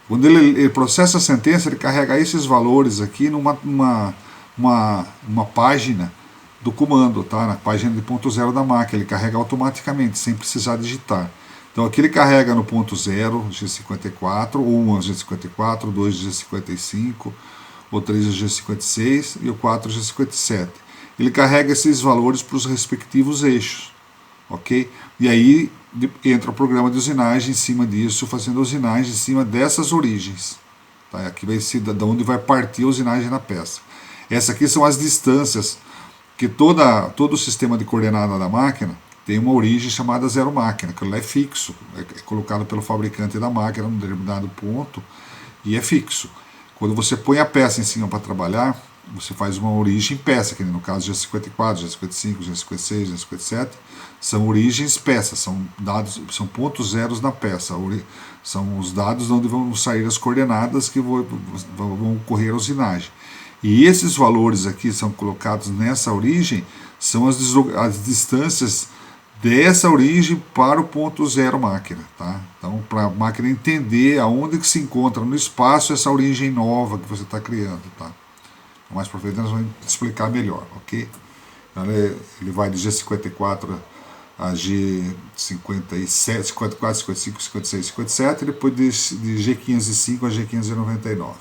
Quando ele processa a sentença, ele carrega esses valores aqui numa uma página do comando, tá? Na página de ponto zero da máquina, ele carrega automaticamente, sem precisar digitar. Então aqui ele carrega no ponto 0, G54, ou 1 G54, 2 G55, o 3 G56 e o 4 G57. Ele carrega esses valores para os respectivos eixos, ok? E aí entra o programa de usinagem em cima disso, fazendo a usinagem em cima dessas origens. Tá? Aqui vai ser de onde vai partir a usinagem na peça. Essas aqui são as distâncias que todo o sistema de coordenada da máquina tem uma origem chamada zero máquina, que ela é fixo, é colocado pelo fabricante da máquina num determinado ponto e é fixo. Quando você põe a peça em cima para trabalhar, você faz uma origem peça, que no caso G54, G55, G56, G57, são origens peças, são dados, são pontos zeros na peça, são os dados onde vão sair as coordenadas que vão ocorrer a usinagem. E esses valores aqui são colocados nessa origem, são as distâncias dessa origem para o ponto zero máquina, tá? Então, para a máquina entender aonde que se encontra no espaço essa origem nova que você está criando, tá? Mais para frente nós vamos explicar melhor, ok? Então, ele vai de G54 a G57, 54, 55, 56, 57, e depois de G505 a G599.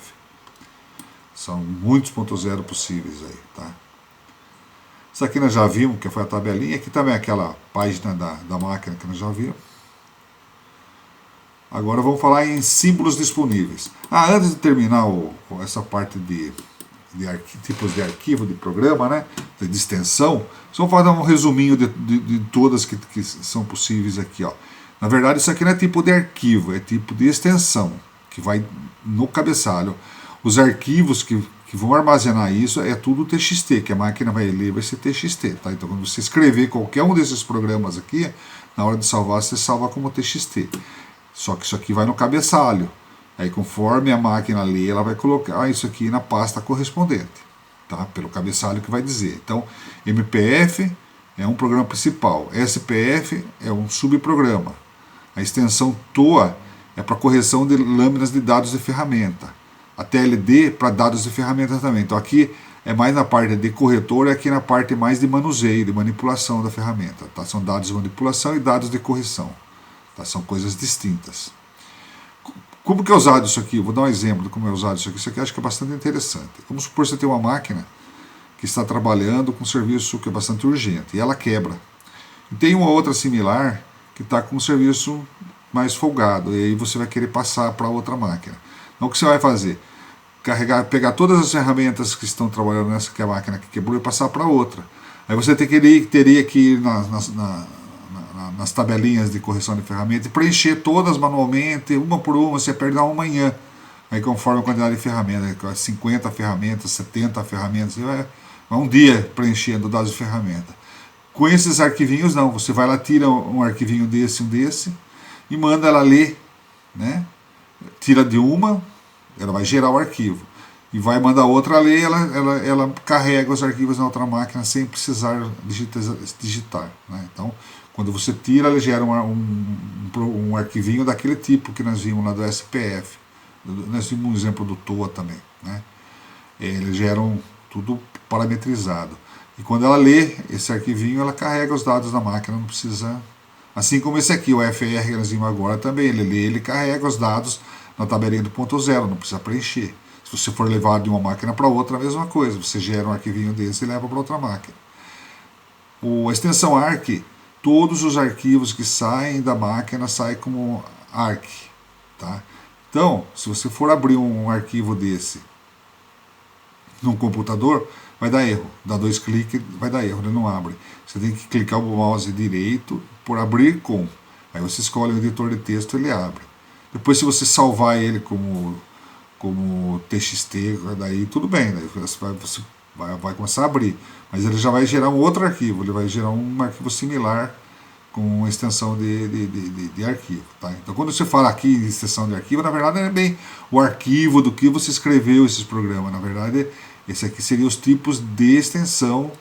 São muitos pontos zero possíveis aí, tá? Isso aqui nós já vimos, que foi a tabelinha. Aqui também é aquela página da máquina que nós já vimos. Agora vamos falar em símbolos disponíveis. Antes de terminar essa parte de tipos de arquivo, de programa, né, de extensão, só vou dar um resuminho de todas que são possíveis aqui. Ó. Na verdade, isso aqui não é tipo de arquivo, é tipo de extensão, que vai no cabeçalho. Os arquivos que vão armazenar isso é tudo TXT, que a máquina vai ler, vai ser TXT. Tá? Então, quando você escrever qualquer um desses programas aqui, na hora de salvar, você salva como TXT. Só que isso aqui vai no cabeçalho. Aí, conforme a máquina lê, ela vai colocar isso aqui na pasta correspondente, tá? Pelo cabeçalho que vai dizer. Então, MPF é um programa principal, SPF é um subprograma. A extensão TOA é para correção de lâminas de dados de ferramenta. A TLD para dados de ferramenta também. Então aqui é mais na parte de corretor, aqui na parte mais de manuseio, de manipulação da ferramenta. Tá? São dados de manipulação e dados de correção. Tá? São coisas distintas. Como que é usado isso aqui? Vou dar um exemplo de como é usado isso aqui. Isso aqui eu acho que é bastante interessante. Vamos supor que você tem uma máquina que está trabalhando com um serviço que é bastante urgente e ela quebra. E tem uma outra similar que está com um serviço mais folgado e aí você vai querer passar para outra máquina. Então o que você vai fazer? Pegar todas as ferramentas que estão trabalhando nessa que a máquina que quebrou e passar para outra. Aí você teria que ir nas tabelinhas de correção de ferramenta e preencher todas manualmente, uma por uma, você perde uma manhã. Aí conforme a quantidade de ferramentas, 50 ferramentas, 70 ferramentas, você vai um dia preenchendo dados de ferramenta. Com esses arquivinhos não, você vai lá, tira um arquivinho desse, e manda ela ler, né? Tira de uma, ela vai gerar o arquivo e vai mandar outra ler, ela carrega os arquivos na outra máquina sem precisar digitar, né? Então, quando você tira, ela gera um arquivinho daquele tipo que nós vimos lá do SPF. Nós vimos um exemplo do TOA também, né? Eles geram tudo parametrizado. E quando ela lê esse arquivinho, ela carrega os dados da máquina, não precisa... Assim como esse aqui, o FR que nós vimos agora também, ele lê, ele carrega os dados na tabelinha do ponto zero, não precisa preencher. Se você for levar de uma máquina para outra, a mesma coisa, você gera um arquivinho desse e leva para outra máquina. A extensão ARC, todos os arquivos que saem da máquina saem como ARC. Tá? Então, se você for abrir um arquivo desse num computador, vai dar erro. Dá 2 cliques, vai dar erro, ele não abre. Você tem que clicar o mouse direito por abrir com. Aí você escolhe o editor de texto e ele abre. Depois, se você salvar ele como TXT, daí tudo bem, daí você vai começar a abrir. Mas ele já vai gerar um outro arquivo, ele vai gerar um arquivo similar com extensão de arquivo. Tá? Então, quando você fala aqui em extensão de arquivo, na verdade não é bem o arquivo do que você escreveu esses programas. Na verdade, esse aqui seria os tipos de extensão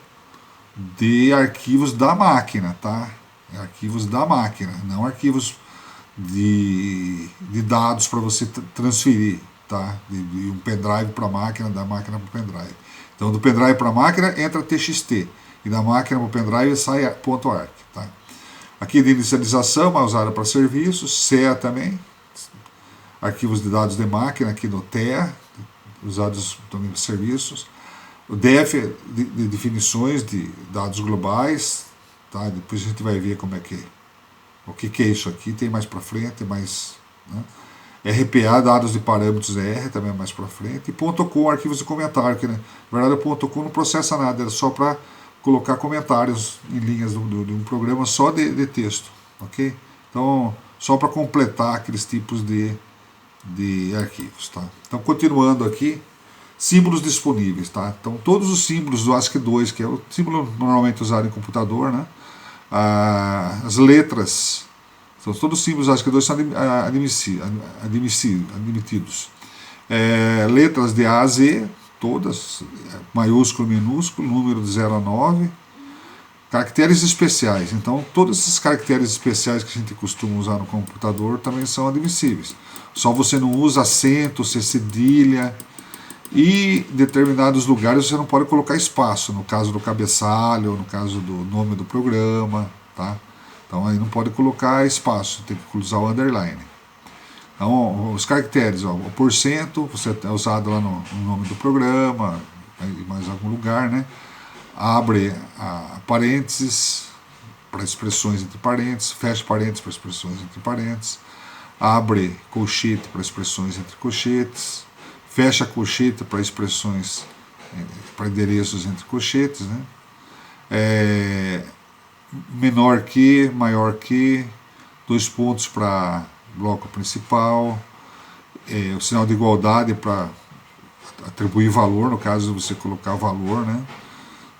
de arquivos da máquina, tá? Arquivos da máquina, não arquivos de dados para você transferir, tá? De um pendrive para a máquina, da máquina para o pendrive. Então, do pendrive para a máquina entra TXT, e da máquina para o pendrive sai .arc. Tá? Aqui de inicialização, é usada para serviços, CEA também, arquivos de dados de máquina, aqui no TEA, usados também para serviços. O DEF de definições de dados globais, tá? Depois a gente vai ver como é que o que é isso aqui, tem mais para frente, mais, né? RPA, dados de parâmetros R, também mais para frente, e .com, arquivos de comentário, que, né, na verdade o .com não processa nada, é só para colocar comentários em linhas de um programa só de texto, ok? Então, só para completar aqueles tipos de arquivos, tá? Então, continuando aqui, símbolos disponíveis, tá? Então, todos os símbolos do ASCII2, que é o símbolo normalmente usado em computador, né? As letras, então, todos os símbolos do ASCII2 são admitidos. Letras de A a Z, todas, maiúsculo, minúsculo, número de 0 a 9. Caracteres especiais, então todos esses caracteres especiais que a gente costuma usar no computador também são admissíveis. Só você não usa acento, cedilha, e em determinados lugares você não pode colocar espaço, no caso do cabeçalho, no caso do nome do programa, tá? Então aí não pode colocar espaço, tem que usar o underline. Então os caracteres, ó, o porcento, você é usado lá no nome do programa, em mais algum lugar, né? Abre parênteses para expressões entre parênteses, fecha parênteses para expressões entre parênteses, abre colchete para expressões entre colchetes, fecha colchete para expressões, para endereços entre colchetes, né? Menor que, maior que, 2 pontos para bloco principal, o sinal de igualdade para atribuir valor, no caso de você colocar valor, né?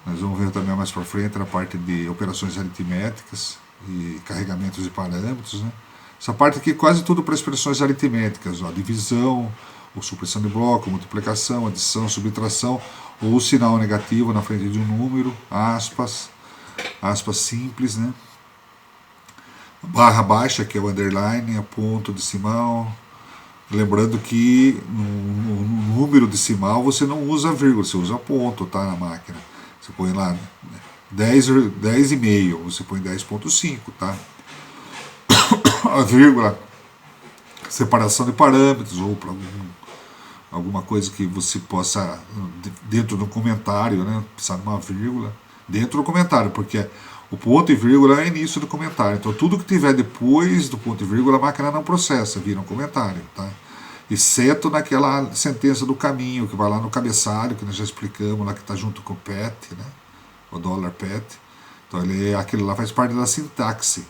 Nós vamos ver também mais para frente na parte de operações aritméticas e carregamentos de parâmetros, né? Essa parte aqui quase tudo para expressões aritméticas, ó, divisão, ou supressão de bloco, multiplicação, adição, subtração, ou sinal negativo na frente de um número, aspas simples, né? Barra baixa, que é o underline, é ponto decimal. Lembrando que no número decimal você não usa vírgula, você usa ponto, tá, na máquina. Você põe lá 10,5, você põe 10,5, tá? A vírgula, separação de parâmetros, ou para alguma coisa que você possa, dentro do comentário, né, precisar de uma vírgula, dentro do comentário, porque o ponto e vírgula é o início do comentário. Então tudo que tiver depois do ponto e vírgula a máquina não processa, vira um comentário, tá? Exceto naquela sentença do caminho, que vai lá no cabeçalho, que nós já explicamos, lá que está junto com o PET, né? O $PET. Então aquele lá faz parte da sintaxe,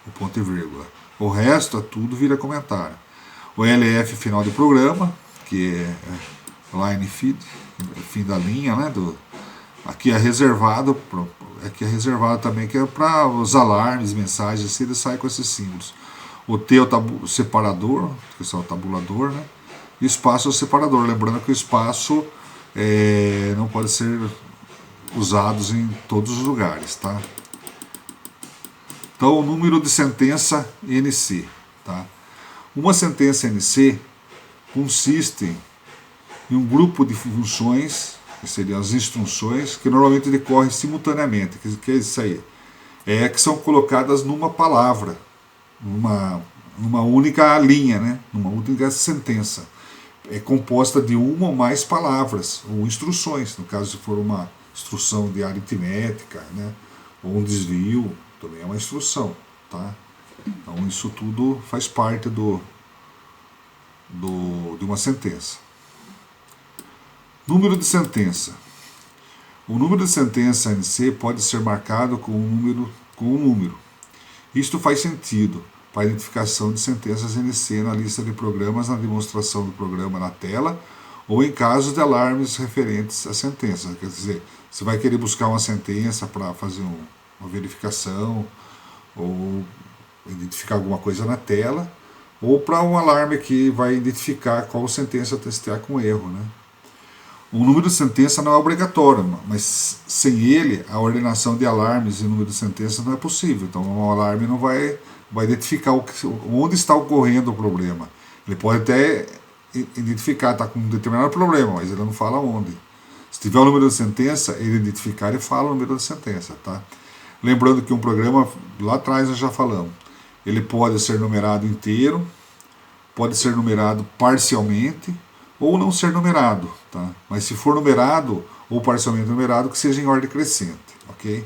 o ponto e vírgula. O resto, tudo vira comentário. O LF final do programa, que é line feed, fim da linha, né? Aqui é reservado também, que é para os alarmes, mensagens, assim, ele sai com esses símbolos. O T é o separador, que é o tabulador, né? E o espaço é o separador. Lembrando que o espaço não pode ser usado em todos os lugares, tá? Então, o número de sentença NC, tá? Uma sentença NC consiste em um grupo de funções, que seriam as instruções, que normalmente decorrem simultaneamente. Que é isso aí? Que são colocadas numa palavra, numa única linha, né? Numa única sentença. É composta de uma ou mais palavras, ou instruções, no caso se for uma instrução de aritmética, né? Ou um desvio, também é uma instrução, tá? Então isso tudo faz parte de uma sentença. Número de sentença. O número de sentença NC pode ser marcado com um número. Isto faz sentido para a identificação de sentenças NC na lista de programas, na demonstração do programa na tela, ou em casos de alarmes referentes à sentença. Quer dizer, você vai querer buscar uma sentença para fazer uma verificação, ou identificar alguma coisa na tela, ou para um alarme que vai identificar qual sentença testar com erro, né? O número de sentença não é obrigatório, mas sem ele, a ordenação de alarmes e número de sentenças não é possível. Então, um alarme não vai vai identificar onde está ocorrendo o problema. Ele pode até identificar, está com um determinado problema, mas ele não fala onde. Se tiver o número da sentença, ele identificar e fala o número da sentença, tá? Lembrando que um programa, lá atrás nós já falamos, ele pode ser numerado inteiro, pode ser numerado parcialmente ou não ser numerado, tá? Mas se for numerado ou parcialmente numerado, que seja em ordem crescente, ok?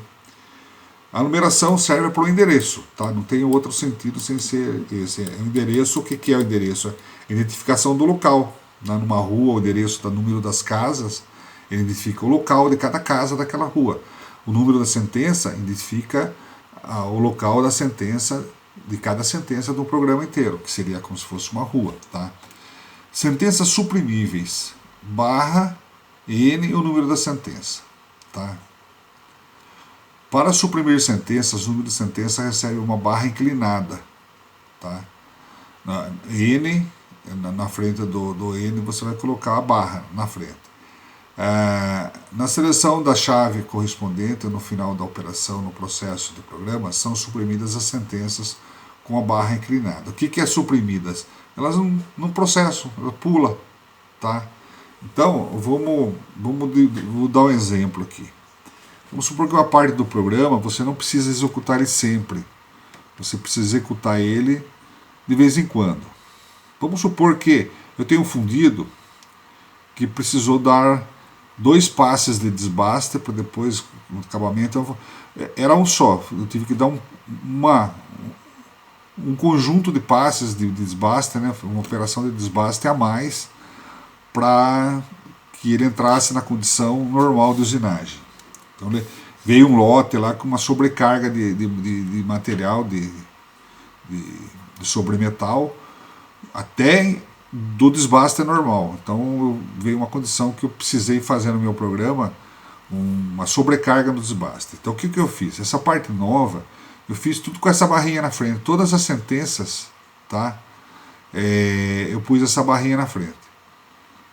A numeração serve para o endereço, tá? Não tem outro sentido sem ser esse. O endereço, o que é o endereço? É identificação do local. Numa rua, o endereço do número das casas, ele identifica o local de cada casa daquela rua. O número da sentença identifica o local da sentença, de cada sentença do programa inteiro, que seria como se fosse uma rua, tá? Sentenças suprimíveis, barra N, o número da sentença, tá? Para suprimir sentenças, o número de sentença recebe uma barra inclinada, tá? N, na frente do N, você vai colocar a barra na frente. Na seleção da chave correspondente, no final da operação, no processo do programa, são suprimidas as sentenças com a barra inclinada. O que é suprimidas? Elas não processam, ela pula, tá? Então, vou dar um exemplo aqui. Vamos supor que uma parte do programa você não precisa executar ele sempre. Você precisa executar ele de vez em quando. Vamos supor que eu tenho um fundido que precisou dar 2 passes de desbaste para depois, no acabamento, era um só. Eu tive que dar um conjunto de passes de desbaste, né, uma operação de desbaste a mais para que ele entrasse na condição normal de usinagem. Então veio um lote lá com uma sobrecarga de material, de sobremetal, até do desbaste normal. Então veio uma condição que eu precisei fazer no meu programa, uma sobrecarga no desbaste. Então o que eu fiz? Essa parte nova, eu fiz tudo com essa barrinha na frente. Todas as sentenças, tá? Eu pus essa barrinha na frente.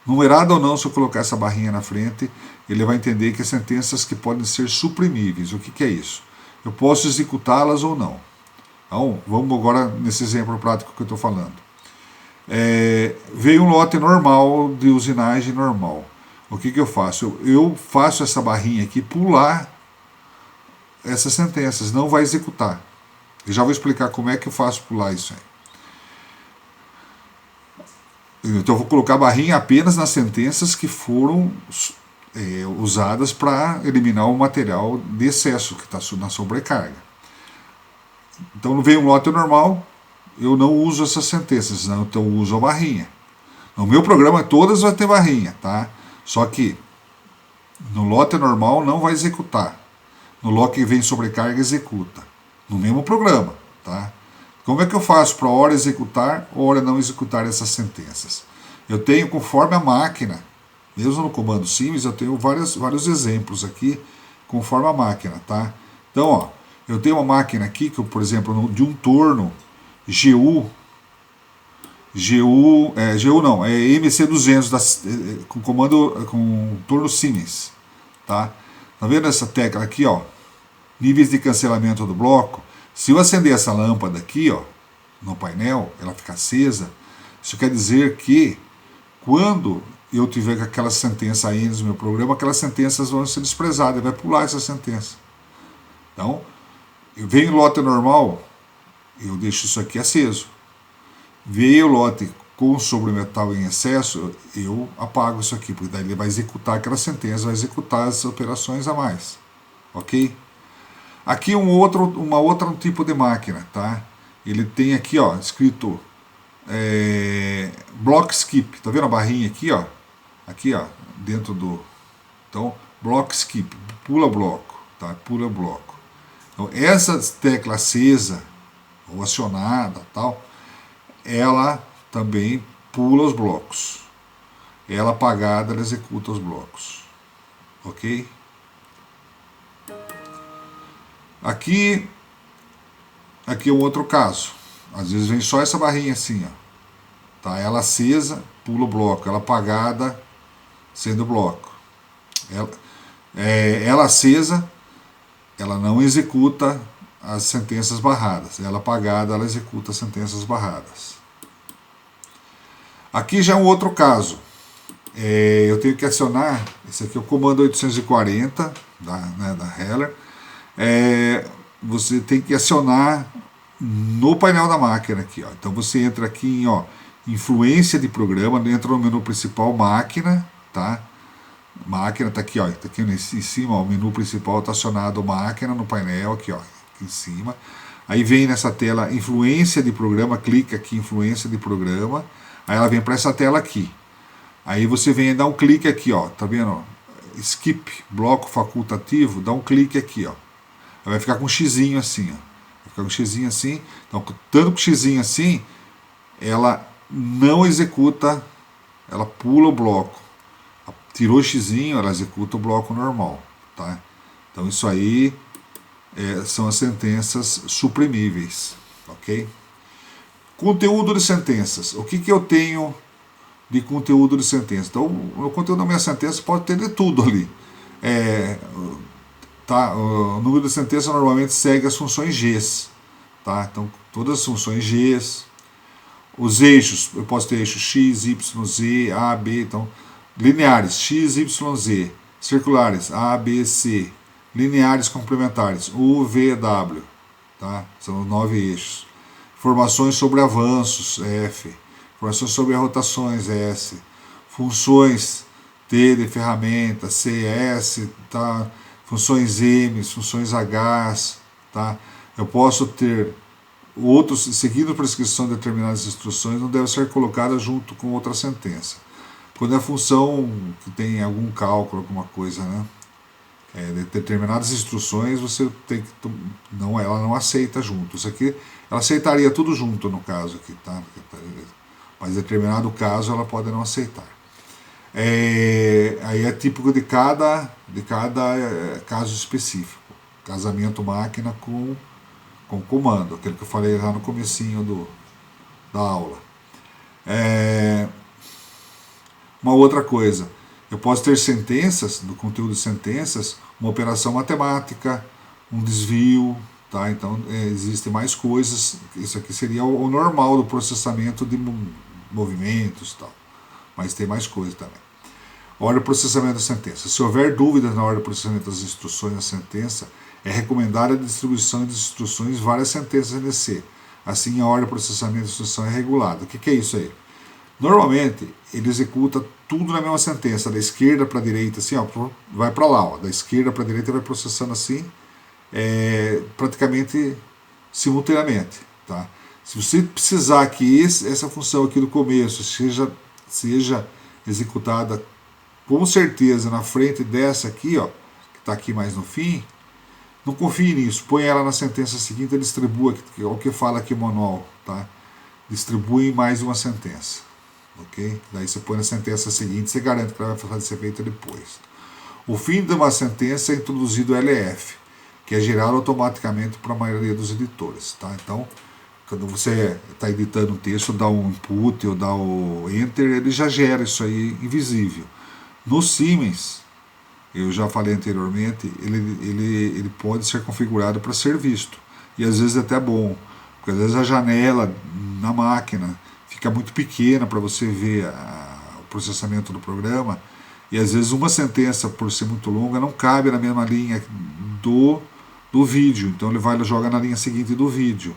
Numerado ou não, se eu colocar essa barrinha na frente, ele vai entender que as sentenças que podem ser suprimíveis. O que é isso? Eu posso executá-las ou não. Então, vamos agora nesse exemplo prático que eu estou falando. Veio um lote normal, de usinagem normal. O que eu faço? Eu faço essa barrinha aqui pular essas sentenças, não vai executar. Eu já vou explicar como é que eu faço pular isso aí. Então eu vou colocar a barrinha apenas nas sentenças que foram usadas para eliminar o material de excesso que está na sobrecarga. Então não veio um lote normal, eu não uso essas sentenças, não, então eu uso a barrinha. No meu programa todas vai ter barrinha, tá? Só que no lote normal não vai executar. No lote que vem sobrecarga executa. No mesmo programa, tá? Como é que eu faço para hora executar ou hora não executar essas sentenças? Eu tenho, conforme a máquina, mesmo no comando Sims, eu tenho vários exemplos aqui, conforme a máquina, tá? Então, ó, eu tenho uma máquina aqui, que, por exemplo, de um torno GU não, é MC200, com comando, com torno Siemens, tá? Tá vendo essa tecla aqui, ó? Níveis de cancelamento do bloco. Se eu acender essa lâmpada aqui, ó, no painel, ela fica acesa, isso quer dizer que quando eu tiver aquela sentença aí no meu programa, aquelas sentenças vão ser desprezadas, vai pular essa sentença. Então, veio o lote normal, eu deixo isso aqui aceso. Veio o lote com sobremetal em excesso, eu apago isso aqui, porque daí ele vai executar aquela sentença, vai executar as operações a mais. Ok? Aqui um outro tipo de máquina, tá? Ele tem aqui, ó, escrito block skip. Tá vendo a barrinha aqui, ó? Aqui, ó, dentro do... Então, block skip, pula bloco, tá? Pula bloco. Então, essa tecla acesa ou acionada, tal, ela também pula os blocos. Ela apagada, ela executa os blocos. Ok? Aqui é um outro caso. Às vezes vem só essa barrinha assim, ó. Tá? Ela acesa, pula o bloco. Ela apagada, sendo bloco. Ela acesa, ela não executa as sentenças barradas. Ela apagada, ela executa as sentenças barradas. Aqui já é um outro caso. Eu tenho que acionar, esse aqui é o comando 840 da Heller. Você tem que acionar no painel da máquina aqui, ó. Então você entra aqui em influência de programa, entra no menu principal máquina, tá? Máquina tá aqui, ó, tá aqui em cima, ó, o menu principal tá acionado máquina no painel aqui, ó, aqui em cima. Aí vem nessa tela influência de programa, clica aqui influência de programa, aí ela vem para essa tela aqui. Aí você vem e dá um clique aqui, ó, tá vendo? Ó? Skip, bloco facultativo, dá um clique aqui, ó. Aí vai ficar com um xizinho assim, ó. Vai ficar com um xizinho assim. Então, tanto com xizinho assim, ela não executa, ela pula o bloco. Tirou o xizinho, ela executa o bloco normal, tá? Então isso aí são as sentenças suprimíveis, ok? Conteúdo de sentenças. O que eu tenho de conteúdo de sentença? Então, o conteúdo da minha sentença pode ter de tudo ali. Tá? O número de sentença normalmente segue as funções Gs, tá? Então, todas as funções Gs. Os eixos, eu posso ter eixo X, Y, Z, A, B, então, lineares, X, Y, Z, circulares, A, B, C, lineares complementares, U, V, W, tá? São 9 eixos. Informações sobre avanços, F, informações sobre rotações, S, funções T de ferramenta, C, S, tá? Funções M, funções H, tá? Eu posso ter outros, seguindo a prescrição de determinadas instruções, não deve ser colocada junto com outra sentença. Quando é função que tem algum cálculo, alguma coisa, né? De determinadas instruções, você tem que ela não aceita junto. Isso aqui, ela aceitaria tudo junto no caso aqui, tá? Mas em determinado caso ela pode não aceitar. Aí é típico de cada caso específico. Casamento máquina com comando, aquele que eu falei lá no comecinho da aula. Uma outra coisa, eu posso ter sentenças, do conteúdo de sentenças, uma operação matemática, um desvio, tá? Então existem mais coisas, isso aqui seria o normal do processamento de movimentos, tal. Mas tem mais coisas também. Hora de processamento da sentença. Se houver dúvidas na hora de processamento das instruções da sentença, é recomendada a distribuição de instruções várias sentenças NC. Assim, a hora de processamento da instrução é regulada. O que é isso aí? Normalmente, ele executa tudo na mesma sentença, da esquerda para a direita, assim, ó, vai para lá, ó, da esquerda para a direita vai processando assim, praticamente simultaneamente. Tá? Se você precisar que essa função aqui do começo seja executada com certeza na frente dessa aqui, ó, que está aqui mais no fim, não confie nisso, põe ela na sentença seguinte e distribua, que é o que fala aqui o manual, tá? Distribui mais uma sentença, ok? Daí você põe na sentença seguinte, você garante que ela vai ser feita depois. O fim de uma sentença é introduzido o LF, que é gerado automaticamente para a maioria dos editores, tá? Então, quando você está editando um texto, dá um input ou dá o enter, ele já gera isso aí invisível. No Siemens, eu já falei anteriormente, ele pode ser configurado para ser visto. E às vezes é até bom, porque às vezes a janela na máquina fica muito pequena para você ver o processamento do programa, e às vezes uma sentença, por ser muito longa, não cabe na mesma linha do vídeo. Então ele joga na linha seguinte do vídeo.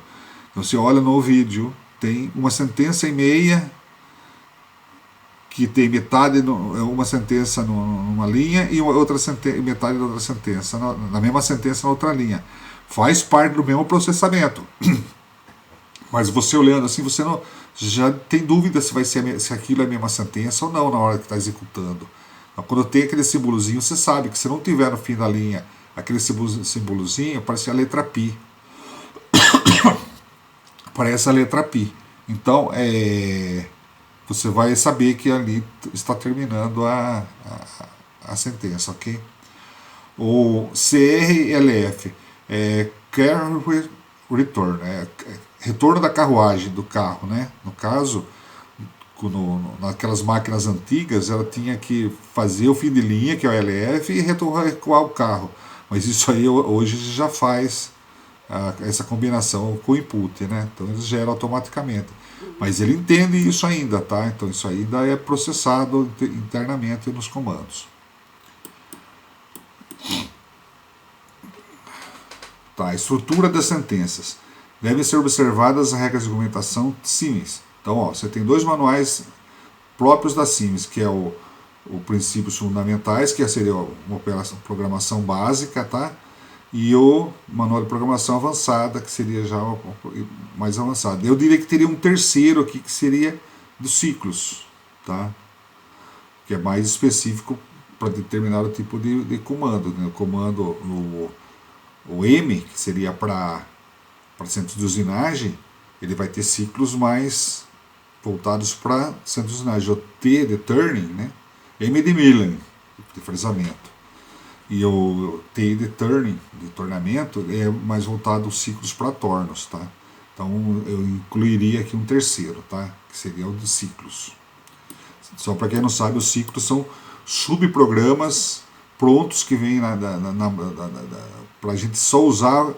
Então você olha no vídeo, tem uma sentença e meia, que tem metade, uma sentença numa linha e outra metade da outra sentença, na mesma sentença na outra linha. Faz parte do mesmo processamento. Mas você olhando assim, você não já tem dúvida se aquilo é a mesma sentença ou não na hora que está executando. Então, quando tem aquele símbolozinho, você sabe que se não tiver no fim da linha aquele símbolozinho, aparece a letra Pi. Aparece a letra Pi. Então, você vai saber que ali está terminando a sentença, ok? O CRLF é Carriage Return, retorno da carruagem, do carro, né? No caso, naquelas máquinas antigas, ela tinha que fazer o fim de linha, que é o LF, e recuar o carro. Mas isso aí hoje já faz essa combinação com o input, né? Então ele gera automaticamente. Mas ele entende isso ainda, tá? Então isso ainda é processado internamente nos comandos. Tá, a estrutura das sentenças. Devem ser observadas as regras de argumentação Siemens. Então, ó, você tem dois manuais próprios da Siemens, que é o princípios fundamentais, que seria uma programação básica, tá? E o manual de programação avançada, que seria já mais avançado. Eu diria que teria um terceiro aqui, que seria dos ciclos, tá? Que é mais específico para determinado tipo de comando, né? O comando, o M, que seria para centros de usinagem, ele vai ter ciclos mais voltados para centros de usinagem. O T de turning, né? M de milling, de fresamento. E o T de turning, de tornamento, é mais voltado aos ciclos para tornos, tá? Então eu incluiria aqui um terceiro, tá? Que seria o de ciclos. Só para quem não sabe, os ciclos são subprogramas prontos que vêm para a gente só usar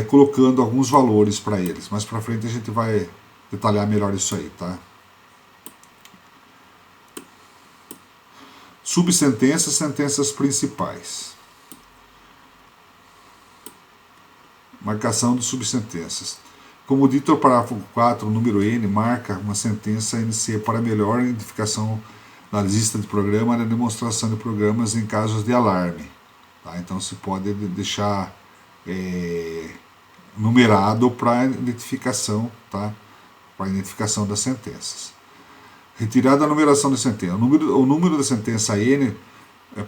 colocando alguns valores para eles. Mais para frente a gente vai detalhar melhor isso aí, tá? Subsentenças, sentenças principais. Marcação de subsentenças. Como dito o parágrafo 4, o número N marca uma sentença NC para melhor identificação da lista de programa e da demonstração de programas em casos de alarme. Tá? Então se pode deixar numerado para identificação, tá? Para identificação das sentenças. Retirada a numeração da sentença. O número da sentença N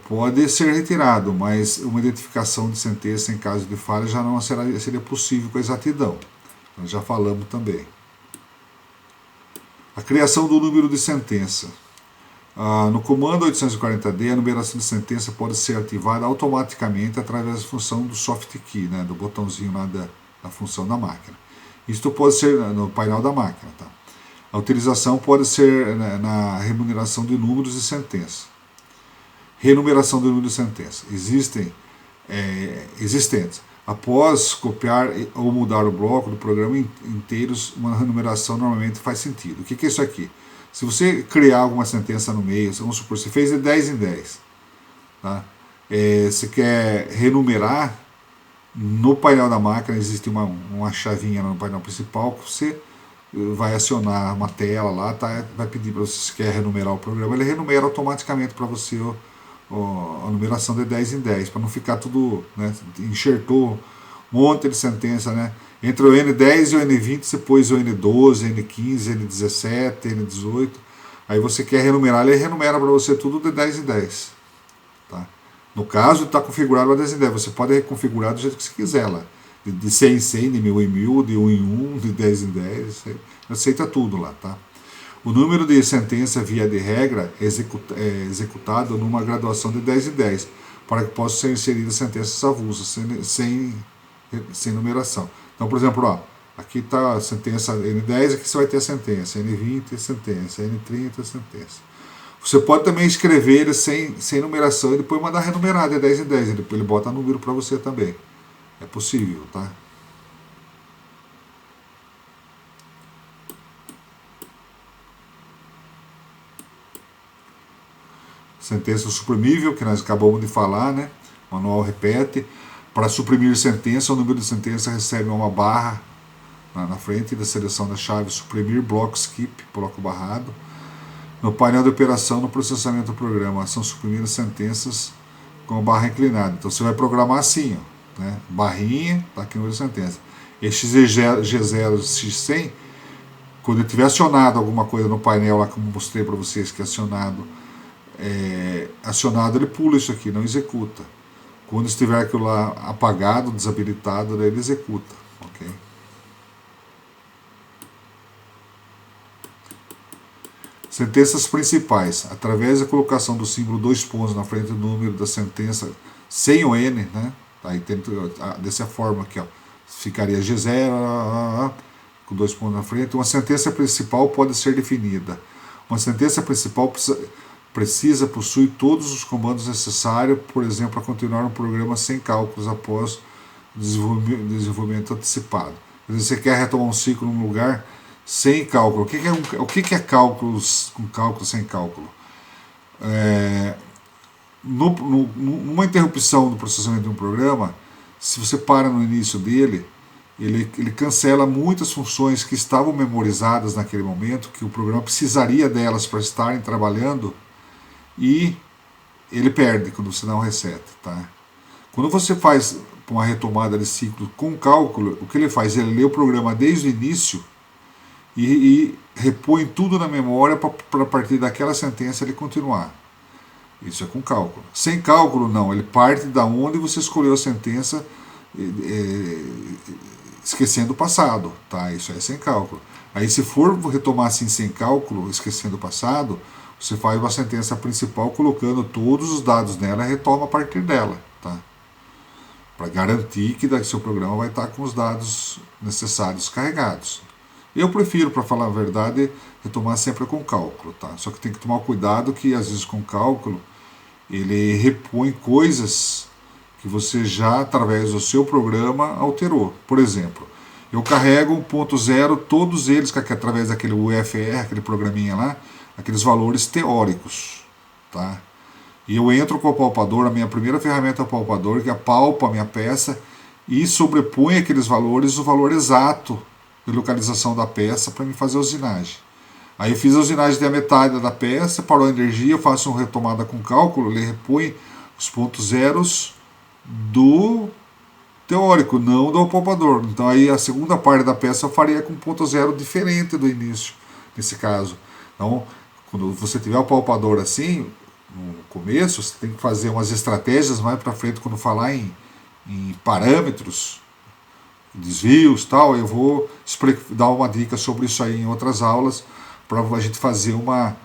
pode ser retirado, mas uma identificação de sentença em caso de falha já não seria possível com exatidão. Nós já falamos também. A criação do número de sentença. No comando 840D, a numeração de sentença pode ser ativada automaticamente através da função do soft key, né, do botãozinho lá da função da máquina. Isto pode ser no painel da máquina, tá? A utilização pode ser na remuneração de números de sentença. Renumeração de números de sentença. Existentes. Após copiar ou mudar o bloco do programa inteiros, uma renumeração normalmente faz sentido. O que é isso aqui? Se você criar alguma sentença no meio, vamos supor, você fez de 10 em 10, tá? Você quer renumerar, no painel da máquina existe uma chavinha no painel principal que você vai acionar uma tela lá, tá? Vai pedir para você se quer renumerar o programa, ele renumera automaticamente para você a numeração de 10 em 10, para não ficar tudo, né? Enxertou um monte de sentença, né? Entre o N10 e o N20 você pôs o N12, N15, N17, N18, aí você quer renumerar, ele renumera para você tudo de 10 em 10. Tá? No caso, está configurado para 10 em 10, você pode reconfigurar do jeito que você quiser lá. De 100 em 100, de 1000 em 1000, de 1 em 1, de 10 em 10, aceita tudo lá, tá? O número de sentença via de regra é executado numa graduação de 10 em 10, para que possam ser inseridas sentenças avulsas, sem numeração. Então, por exemplo, ó, aqui está a sentença N10, aqui você vai ter a sentença, N20 sentença, N30 sentença. Você pode também escrever ele sem numeração e depois mandar renumerar de 10 em 10, ele bota número para você também. É possível, tá? Sentença suprimível, que nós acabamos de falar, né? O manual repete. Para suprimir sentença, o número de sentença recebe uma barra na frente da seleção da chave suprimir, bloco skip, bloco barrado. No painel de operação, no processamento do programa, são suprimidas sentenças com a barra inclinada. Então você vai programar assim, ó, né? Barrinha, tá aqui no número de sentença. Este G0, X100, quando ele tiver acionado alguma coisa no painel lá, como mostrei para vocês que é acionado, ele pula isso aqui, não executa. Quando estiver aquilo lá apagado, desabilitado, daí ele executa. Okay? Sentenças principais. Através da colocação do símbolo 2 pontos na frente do número da sentença sem o N, né? Aí dessa forma aqui, ó, ficaria G0, com 2 pontos na frente. Uma sentença principal pode ser definida. Uma sentença principal precisa possuir todos os comandos necessários, por exemplo, a continuar um programa sem cálculos após desenvolvimento antecipado. Você quer retomar um ciclo num lugar sem cálculo. O que é cálculos com cálculo sem cálculo? Numa interrupção do processamento de um programa, se você para no início dele, ele cancela muitas funções que estavam memorizadas naquele momento, que o programa precisaria delas para estarem trabalhando, e ele perde quando você dá um reset. Tá? Quando você faz uma retomada de ciclo com cálculo, o que ele faz? Ele lê o programa desde o início e repõe tudo na memória para a partir daquela sentença ele continuar. Isso é com cálculo. Sem cálculo, não. Ele parte da onde você escolheu a sentença, esquecendo o passado. Tá? Isso é sem cálculo. Aí, se for retomar assim sem cálculo, esquecendo o passado, você faz uma sentença principal colocando todos os dados nela e retoma a partir dela. Tá? Para garantir que seu programa vai estar com os dados necessários carregados. Eu prefiro, para falar a verdade, retomar sempre com cálculo. Tá? Só que tem que tomar cuidado que, às vezes, com cálculo, ele repõe coisas que você já, através do seu programa, alterou. Por exemplo, eu carrego 1.0, todos eles, que é através daquele UFR, aquele programinha lá, aqueles valores teóricos. Tá? E eu entro com o palpador, a minha primeira ferramenta é o palpador, que apalpa a minha peça e sobrepõe aqueles valores, o valor exato de localização da peça para me fazer a usinagem. Aí eu fiz a usinagem da metade da peça, parou a energia, eu faço uma retomada com cálculo, ele repõe os pontos zeros do teórico, não do apalpador. Então aí a segunda parte da peça eu faria com ponto zero diferente do início, nesse caso. Então, quando você tiver o apalpador assim, no começo, você tem que fazer umas estratégias mais para frente, quando falar em parâmetros, desvios, tal, eu vou dar uma dica sobre isso aí em outras aulas, para a gente fazer uma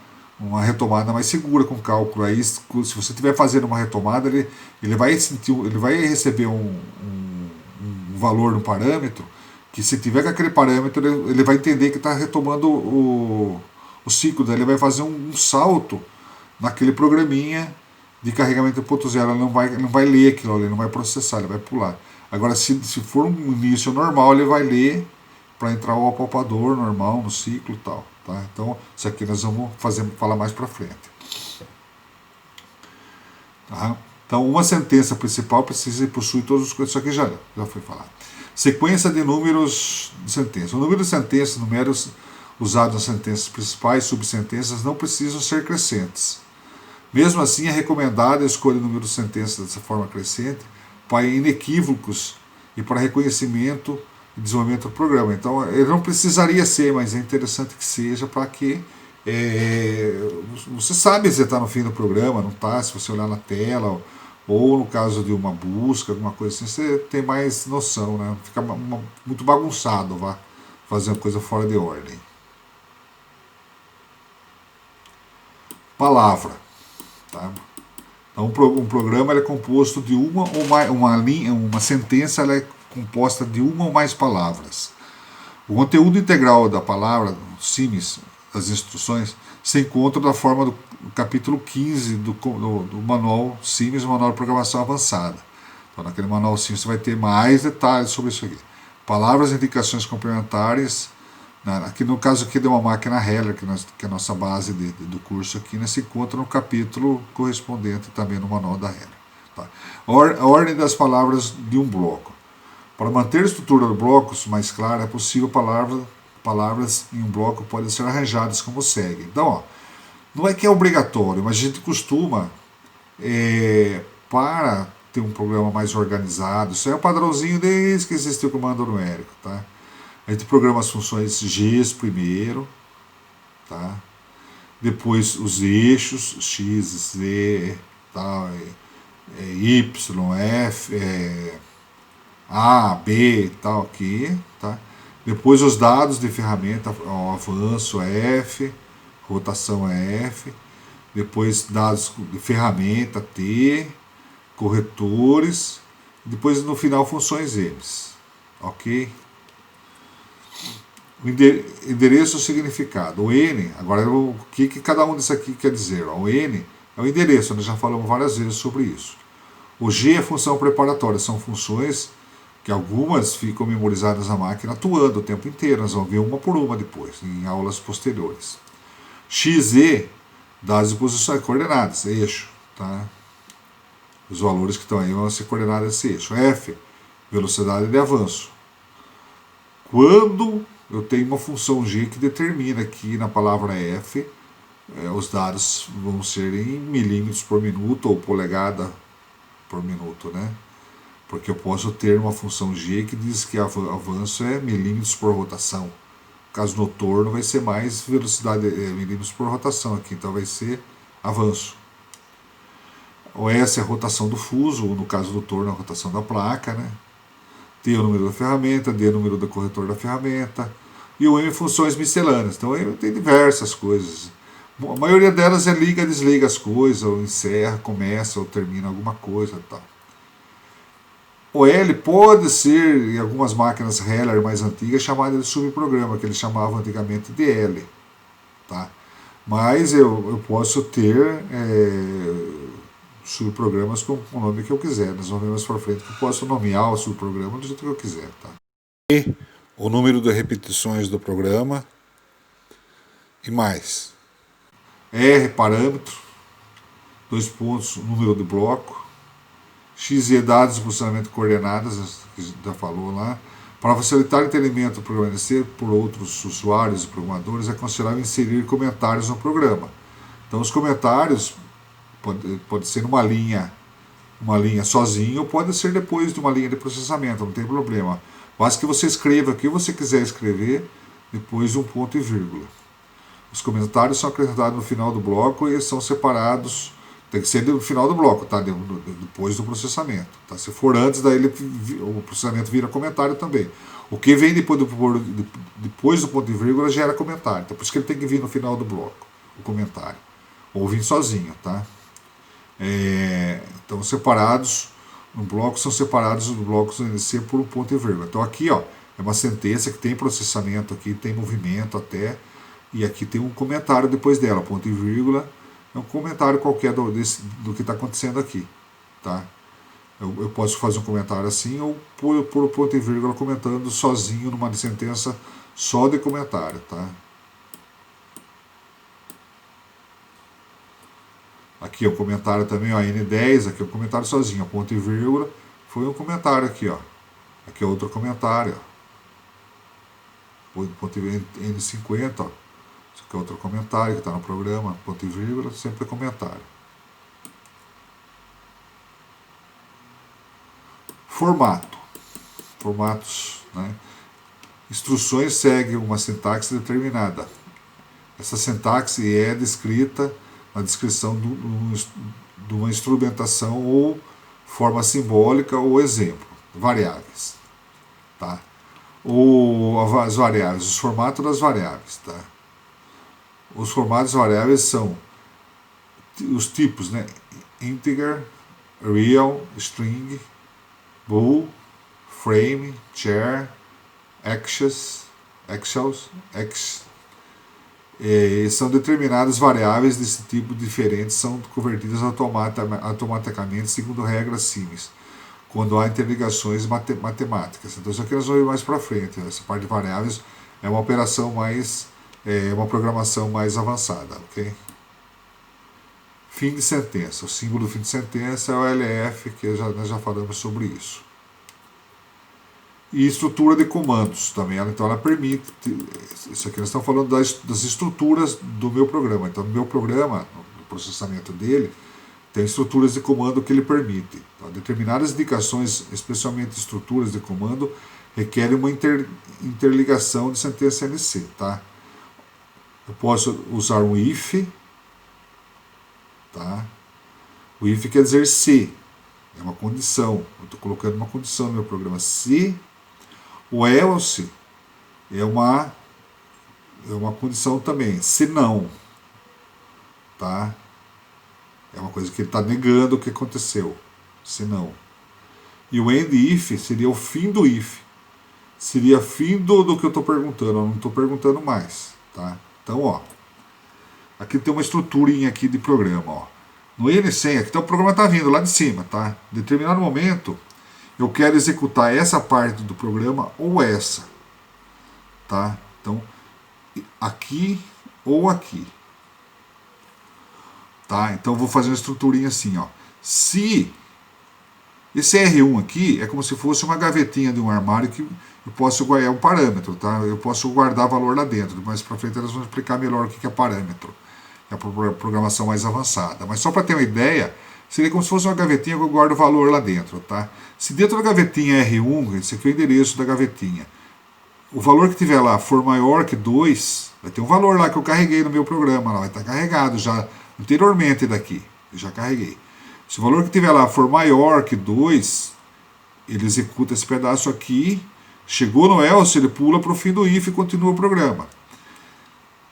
retomada mais segura com cálculo. Aí, se você estiver fazendo uma retomada, ele vai receber um valor no parâmetro, que se tiver com aquele parâmetro, ele vai entender que está retomando o ciclo, daí ele vai fazer um salto naquele programinha de carregamento 1.0, ele não vai ler aquilo, ele não vai processar, ele vai pular. Agora, se for um início normal, ele vai ler para entrar o apalpador normal no ciclo e tal. Tá? Então, isso aqui nós vamos falar mais para frente. Tá? Então, uma sentença principal precisa possuir todos os coisas. Isso aqui já foi falado. Sequência de números de sentença. O número de sentenças, números usados nas sentenças principais, subsentenças, não precisam ser crescentes. Mesmo assim, é recomendado a escolha do número de sentenças dessa forma crescente para inequívocos e para reconhecimento e desenvolvimento do programa. Então, ele não precisaria ser, mas é interessante que seja, para que você sabe se você está no fim do programa, não está, se você olhar na tela, ou no caso de uma busca, alguma coisa assim, você tem mais noção, né? Fica muito bagunçado, fazer uma coisa fora de ordem. Palavra. Tá? Então, um programa ele é composto de uma sentença ela é composta de uma ou mais palavras. O conteúdo integral da palavra, SIMES, as instruções, se encontra da forma do capítulo 15 do manual SIMES, Manual de Programação Avançada. Então, naquele manual SIMES você vai ter mais detalhes sobre isso aqui. Palavras e indicações complementares. Aqui no caso aqui de uma máquina Heller, que é a nossa base do curso aqui, se encontra no capítulo correspondente também no manual da Heller. Tá? A ordem das palavras de um bloco. Para manter a estrutura de blocos mais clara, é possível palavras em um bloco podem ser arranjadas como segue. Então, ó, não é que é obrigatório, mas a gente costuma, para ter um programa mais organizado, isso é um padrãozinho desde que existiu o comando numérico, tá? A gente programa as funções Gs primeiro, tá? Depois os eixos X, Z, tal, Y, F, A, B e tal aqui, tá? Depois os dados de ferramenta, avanço F, rotação F, depois dados de ferramenta T, corretores, depois no final funções M, ok? O endereço e o significado. O N, agora o que cada um disso aqui quer dizer? O N é o endereço, nós já falamos várias vezes sobre isso. O G é função preparatória, são funções que algumas ficam memorizadas na máquina atuando o tempo inteiro, nós vamos ver uma por uma depois, em aulas posteriores. X, E, dados de posições, coordenadas, eixo, tá? Os valores que estão aí vão ser coordenadas desse eixo. F, velocidade de avanço. Quando eu tenho uma função G que determina que na palavra F, os dados vão ser em milímetros por minuto ou polegada por minuto, né? Porque eu posso ter uma função G que diz que o avanço é milímetros por rotação. No caso no torno vai ser mais velocidade, milímetros por rotação aqui, então vai ser avanço. O S é a rotação do fuso, ou no caso do torno a rotação da placa, né? T é o número da ferramenta, D é o número do corretor da ferramenta, e o M funções miscelâneas. Então ele tem diversas coisas. A maioria delas é liga, desliga as coisas, ou encerra, começa ou termina alguma coisa e tal. O L pode ser, em algumas máquinas Heller mais antigas, chamada de subprograma, que eles chamavam antigamente de L. Tá? Mas eu posso ter subprogramas com o nome que eu quiser. Nós vamos ver mais para frente que eu posso nomear o subprograma do jeito que eu quiser. Tá? E o número de repetições do programa e mais. R, parâmetro, 2 pontos, número de bloco. X, E, dados de posicionamento de coordenadas, que já falou lá. Para facilitar o entendimento do programa C por outros usuários e programadores, é aconselhável inserir comentários no programa. Então, os comentários pode ser uma linha sozinho, ou pode ser depois de uma linha de processamento, não tem problema. Basta que você escreva o que você quiser escrever depois de um ponto e vírgula. Os comentários são acrescentados no final do bloco e são separados. Tem que ser no final do bloco, tá? Depois do processamento. Tá? Se for antes, daí o processamento vira comentário também. O que vem depois do ponto e vírgula gera comentário. Então, por isso que ele tem que vir no final do bloco, o comentário. Ou vir sozinho, tá? Então, separados, no bloco são separados os blocos NC por um ponto e vírgula. Então, aqui, ó, é uma sentença que tem processamento, aqui tem movimento até, e aqui tem um comentário depois dela, ponto e vírgula. É um comentário qualquer do que está acontecendo aqui. Tá? Eu posso fazer um comentário assim ou por ponto e vírgula comentando sozinho numa sentença só de comentário. Tá? Aqui é um comentário também, ó, N10, aqui é um comentário sozinho, ponto e vírgula, foi um comentário aqui. Ó. Aqui é outro comentário. Ó. Ponto e vírgula N50, ó. Isso aqui é outro comentário que está no programa, ponto e vírgula, sempre é comentário. Formato. Formatos, né? Instruções seguem uma sintaxe determinada. Essa sintaxe é descrita na descrição de uma instrumentação ou forma simbólica ou exemplo. Variáveis. Tá? As variáveis, os formatos das variáveis. Tá? Os formatos variáveis são os tipos, né? Integer, real, string, bool, frame, char, axis, são determinadas variáveis desse tipo diferentes, são convertidas automaticamente segundo regras simples, quando há interligações matemáticas. Então isso aqui nós vamos ver mais para frente. Essa parte de variáveis é uma operação uma programação mais avançada, ok? Fim de sentença. O símbolo do fim de sentença é o LF, que nós já falamos sobre isso. E estrutura de comandos também. Então ela permite. Isso aqui nós estamos falando das estruturas do meu programa. Então no meu programa, no processamento dele, tem estruturas de comando que ele permite. Então, determinadas indicações, especialmente estruturas de comando, requerem uma interligação de sentença NC, tá? Eu posso usar um if, tá? O if quer dizer se, é uma condição. Eu estou colocando uma condição no meu programa. Se o else é uma condição também. Se não, tá? É uma coisa que ele está negando o que aconteceu. Se não. E o end if seria o fim do if. Seria fim do que eu estou perguntando. Eu não estou perguntando mais, tá? Então, ó, aqui tem uma estruturinha aqui de programa, ó. No N100, aqui tá, o programa está vindo lá de cima, tá? Em determinado momento, eu quero executar essa parte do programa ou essa, tá? Então, aqui ou aqui, tá? Então, eu vou fazer uma estruturinha assim, ó. Se esse R1 aqui é como se fosse uma gavetinha de um armário que eu posso guardar, é um parâmetro, tá? Eu posso guardar valor lá dentro, mas para frente elas vão explicar melhor o que é parâmetro, é a programação mais avançada. Mas só para ter uma ideia, seria como se fosse uma gavetinha que eu guardo valor lá dentro, tá? Se dentro da gavetinha R1, esse aqui é o endereço da gavetinha, o valor que tiver lá for maior que 2, vai ter um valor lá que eu carreguei no meu programa, lá vai estar carregado já anteriormente daqui, eu já carreguei. Se o valor que tiver lá for maior que 2, ele executa esse pedaço aqui, chegou no else, ele pula para o fim do if e continua o programa.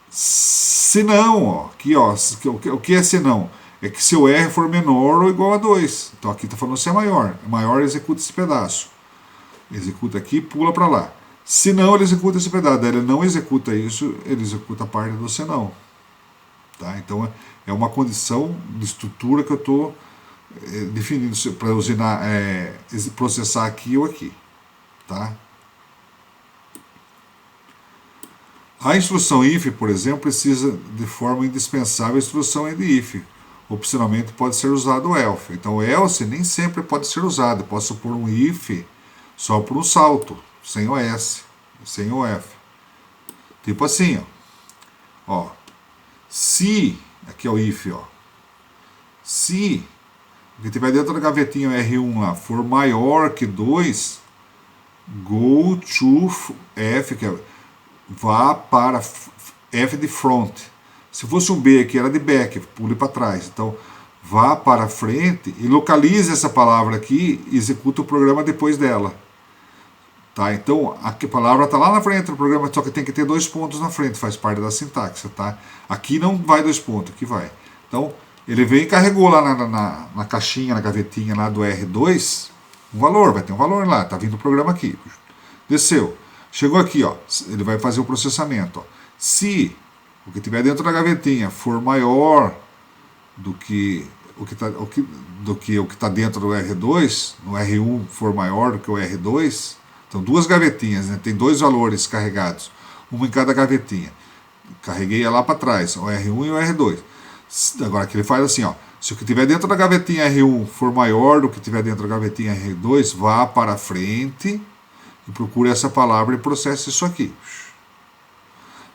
Se não, ó, aqui, ó, o que é se não? É que se o R for menor ou igual a 2. Então aqui está falando se é maior. Maior, executa esse pedaço. Executa aqui, pula para lá. Se não, ele executa esse pedaço. Daí ele não executa isso, ele executa a parte do se não. Tá? Então é uma condição de estrutura que eu estou definindo para usinar, processar aqui ou aqui. Tá? A instrução if, por exemplo, precisa de forma indispensável a instrução endif. Opcionalmente pode ser usado o else. Então o else nem sempre pode ser usado. Eu posso pôr um if só por um salto, sem o s, sem o f. Tipo assim, ó. Se, aqui é o if, ó. Se o que tiver dentro da gavetinha R1 lá for maior que 2, go to f, que é vá para f de front. Se fosse um B aqui, era de back, pule para trás. Então, vá para frente e localize essa palavra aqui e executa o programa depois dela. Tá? Então, a palavra está lá na frente do programa, só que tem que ter 2 pontos na frente, faz parte da sintaxe. Tá? Aqui não vai 2 pontos, aqui vai. Então, ele veio e carregou lá na caixinha, na gavetinha lá do R2, um valor, vai ter um valor lá, tá vindo o programa aqui. Desceu. Chegou aqui, ó, ele vai fazer o processamento. Ó. Se o que tiver dentro da gavetinha for maior do que o que está dentro do R2, no R1 for maior do que o R2, então duas gavetinhas, né, tem 2 valores carregados, uma em cada gavetinha. Carreguei lá para trás, o R1 e o R2. Agora aqui ele faz assim, ó, se o que tiver dentro da gavetinha R1 for maior do que tiver dentro da gavetinha R2, vá para frente e procure essa palavra e processe isso aqui.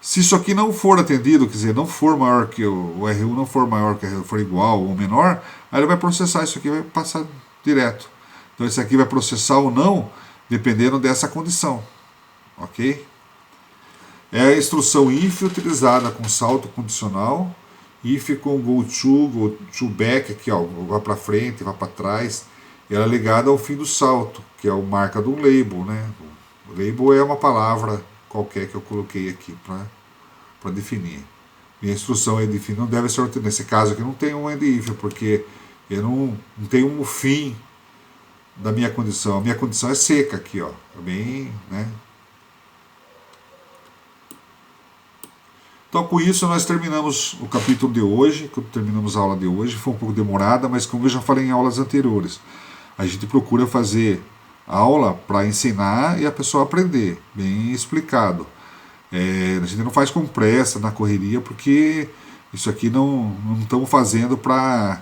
Se isso aqui não for atendido, quer dizer, não for maior que o R1, não for maior que o R2, for igual ou menor, aí ele vai processar isso aqui e vai passar direto. Então esse aqui vai processar ou não, dependendo dessa condição. Ok? É a instrução if utilizada com salto condicional, if com go to back, aqui ó, vai para frente, vai para trás. Ela é ligada ao fim do salto, que é o marca do label, né? O label é uma palavra qualquer que eu coloquei aqui para definir. Minha instrução é definir, não deve ser, nesse caso aqui não tem um end if, porque eu não tenho um fim da minha condição. A minha condição é seca aqui, ó. É bem, né? Então, com isso, nós terminamos o capítulo de hoje, terminamos a aula de hoje. Foi um pouco demorada, mas como eu já falei em aulas anteriores, a gente procura fazer aula para ensinar e a pessoa aprender, bem explicado. A gente não faz com pressa, na correria, porque isso aqui não estamos fazendo para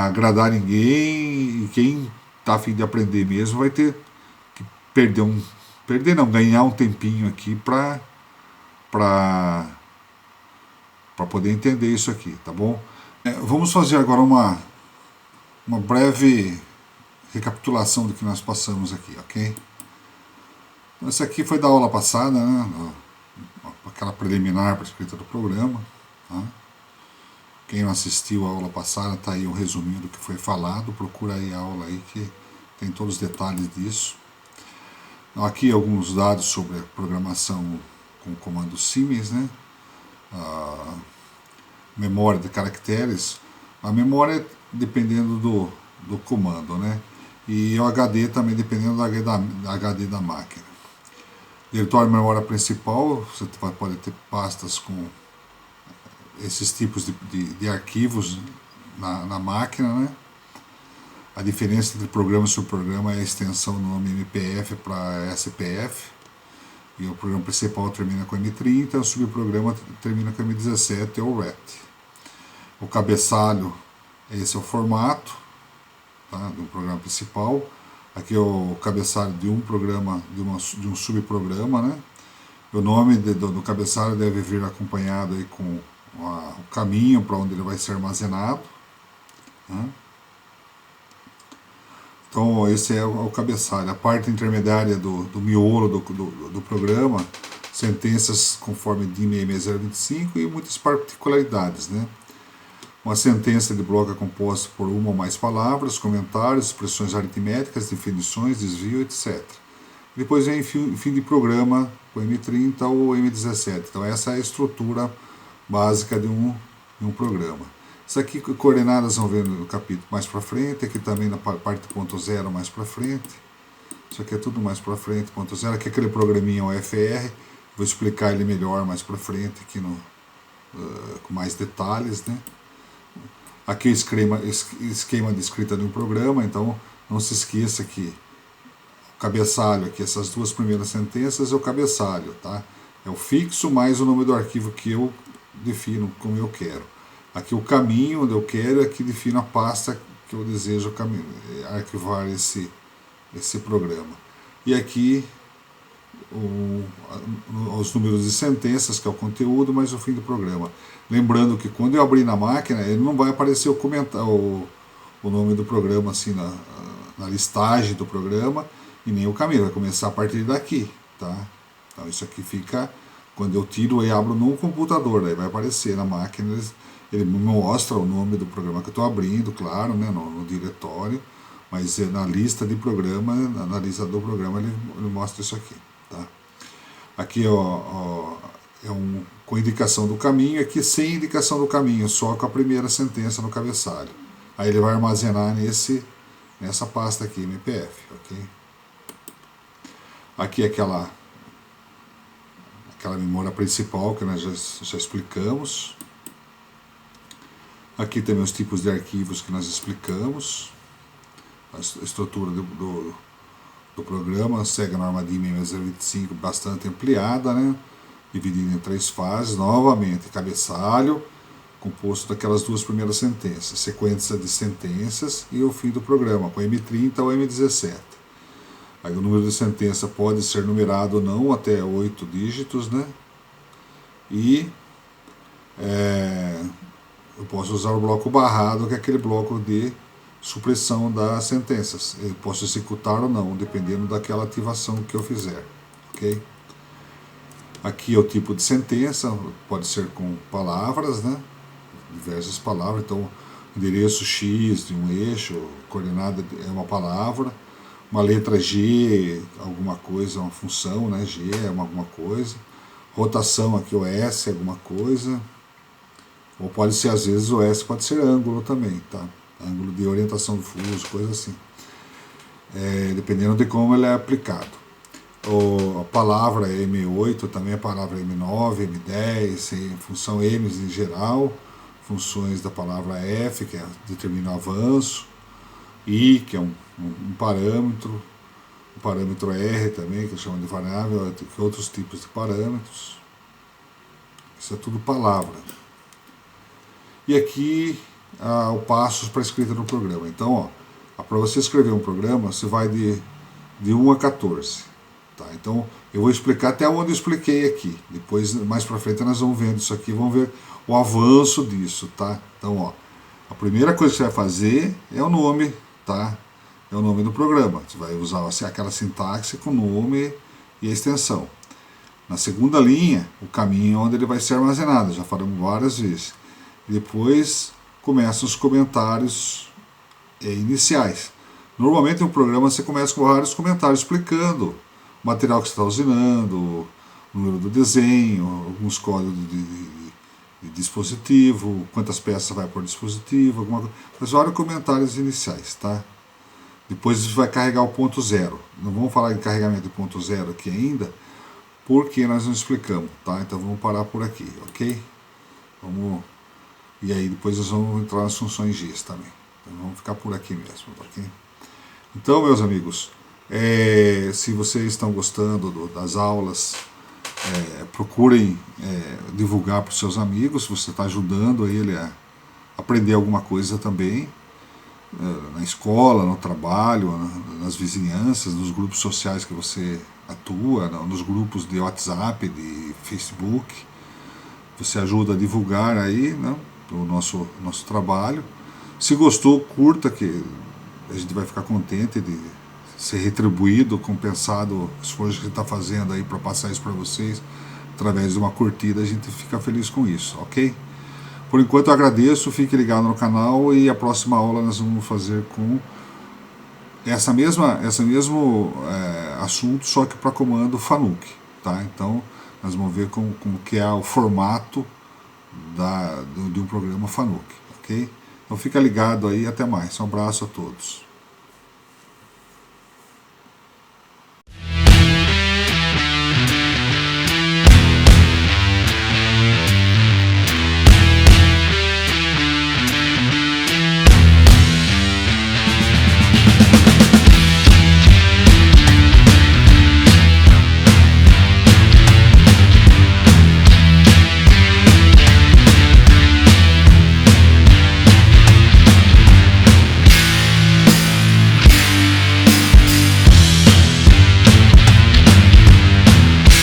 agradar ninguém, e quem está a fim de aprender mesmo vai ter que ganhar um tempinho aqui para poder entender isso aqui, tá bom? Vamos fazer agora uma breve recapitulação do que nós passamos aqui, ok? Então, essa aqui foi da aula passada, né? Aquela preliminar para a escrita do programa. Tá? Quem não assistiu a aula passada, está aí um resuminho do que foi falado, procura aí a aula aí que tem todos os detalhes disso. Então, aqui alguns dados sobre a programação com o comando Siemens, né? A memória de caracteres, a memória dependendo do comando, né? E o HD também dependendo do HD da máquina. Diretório de memória principal, você pode ter pastas com esses tipos de arquivos na máquina, né? A diferença entre programa e subprograma é a extensão do nome MPF para SPF, e o programa principal termina com M30, o subprograma termina com M17, ou RET. O cabeçalho, esse é o formato, tá, do programa principal. Aqui é o cabeçalho de um programa, de um subprograma, né? O nome do cabeçalho deve vir acompanhado aí com o caminho para onde ele vai ser armazenado, né? Então esse é o cabeçalho. A parte intermediária do miolo do programa, sentenças conforme DIN 66025 e muitas particularidades, né? Uma sentença de bloco é composta por uma ou mais palavras, comentários, expressões aritméticas, definições, desvio, etc. Depois vem fim de programa, o M30 ou M17. Então essa é a estrutura básica de um programa. Isso aqui, coordenadas, vão ver no capítulo mais para frente, aqui também na parte ponto zero mais para frente. Isso aqui é tudo mais para frente, ponto zero. Aqui é aquele programinha UFR, vou explicar ele melhor mais para frente, aqui com mais detalhes, né? Aqui o esquema de escrita de um programa, então não se esqueça que o cabeçalho aqui, essas duas primeiras sentenças é o cabeçalho, tá? É o fixo mais o nome do arquivo que eu defino como eu quero. Aqui o caminho onde eu quero, aqui defino a pasta que eu desejo arquivar esse programa. E aqui os números de sentenças, que é o conteúdo, mais o fim do programa. Lembrando que quando eu abrir na máquina, ele não vai aparecer o nome do programa assim na listagem do programa, e nem o caminho, vai começar a partir daqui, tá? Então isso aqui fica, quando eu tiro e abro no computador, daí vai aparecer na máquina, ele me mostra o nome do programa que eu estou abrindo, claro, né, no diretório, mas na lista de programa, na lista do programa ele mostra isso aqui, tá? Aqui com indicação do caminho, aqui sem indicação do caminho, só com a primeira sentença no cabeçalho. Aí ele vai armazenar nessa pasta aqui, MPF, ok? Aqui aquela memória principal que nós já explicamos. Aqui também os tipos de arquivos que nós explicamos. A estrutura do programa segue a norma DIN 66025 bastante ampliada, né? Dividida em 3 fases. Novamente, cabeçalho, composto daquelas duas primeiras sentenças, sequência de sentenças e o fim do programa, com M30 ou M17. Aí o número de sentença pode ser numerado ou não, até 8 dígitos, né? E eu posso usar o bloco barrado, que é aquele bloco de supressão das sentenças. Eu posso executar ou não, dependendo daquela ativação que eu fizer, ok? Aqui é o tipo de sentença, pode ser com palavras, né? Diversas palavras, então endereço X de um eixo, coordenada é uma palavra, uma letra G, alguma coisa, uma função, né? G é alguma coisa, rotação aqui o S é alguma coisa, ou pode ser, às vezes o S pode ser ângulo também, tá? Ângulo de orientação do fuso, coisa assim, dependendo de como ele é aplicado. A palavra M8 também é a palavra M9, M10, função M em geral, funções da palavra F, que determina o avanço, I, que é um parâmetro, o parâmetro R também, que chama de variável, outros tipos de parâmetros. Isso é tudo palavra. E aqui o passos para a escrita do programa. Então, para você escrever um programa, você vai de 1 a 14. Tá? Então, eu vou explicar até onde eu expliquei aqui. Depois, mais para frente, nós vamos vendo isso aqui, vamos ver o avanço disso, tá? Então, a primeira coisa que você vai fazer é o nome, tá? É o nome do programa. Você vai usar aquela sintaxe com o nome e a extensão. Na segunda linha, o caminho onde ele vai ser armazenado. Já falamos várias vezes. Depois, começam os comentários iniciais. Normalmente, no programa, você começa com vários comentários explicando o material que você está usinando, o número do desenho, alguns códigos de dispositivo, quantas peças vai por dispositivo, alguma coisa. Mas vários comentários iniciais, tá? Depois vai carregar o ponto zero. Não vamos falar de carregamento de ponto zero aqui ainda, porque nós não explicamos, tá? Então vamos parar por aqui, ok? E aí depois nós vamos entrar nas funções GIS também. Então vamos ficar por aqui mesmo, ok? Então, meus amigos, se vocês estão gostando das aulas, procurem divulgar para os seus amigos, você está ajudando ele a aprender alguma coisa também, na escola, no trabalho, nas vizinhanças, nos grupos sociais que você atua, nos grupos de WhatsApp, de Facebook. Você ajuda a divulgar aí, né, o nosso trabalho. Se gostou, curta, que a gente vai ficar contente de ser retribuído, compensado o esforço que a gente está fazendo aí para passar isso para vocês. Através de uma curtida, a gente fica feliz com isso, ok? Por enquanto eu agradeço, fique ligado no canal e a próxima aula nós vamos fazer com esse mesmo assunto, só que para comando Fanuc, tá? Então nós vamos ver como que é o formato de um programa Fanuc, ok? Então fica ligado aí, até mais, um abraço a todos.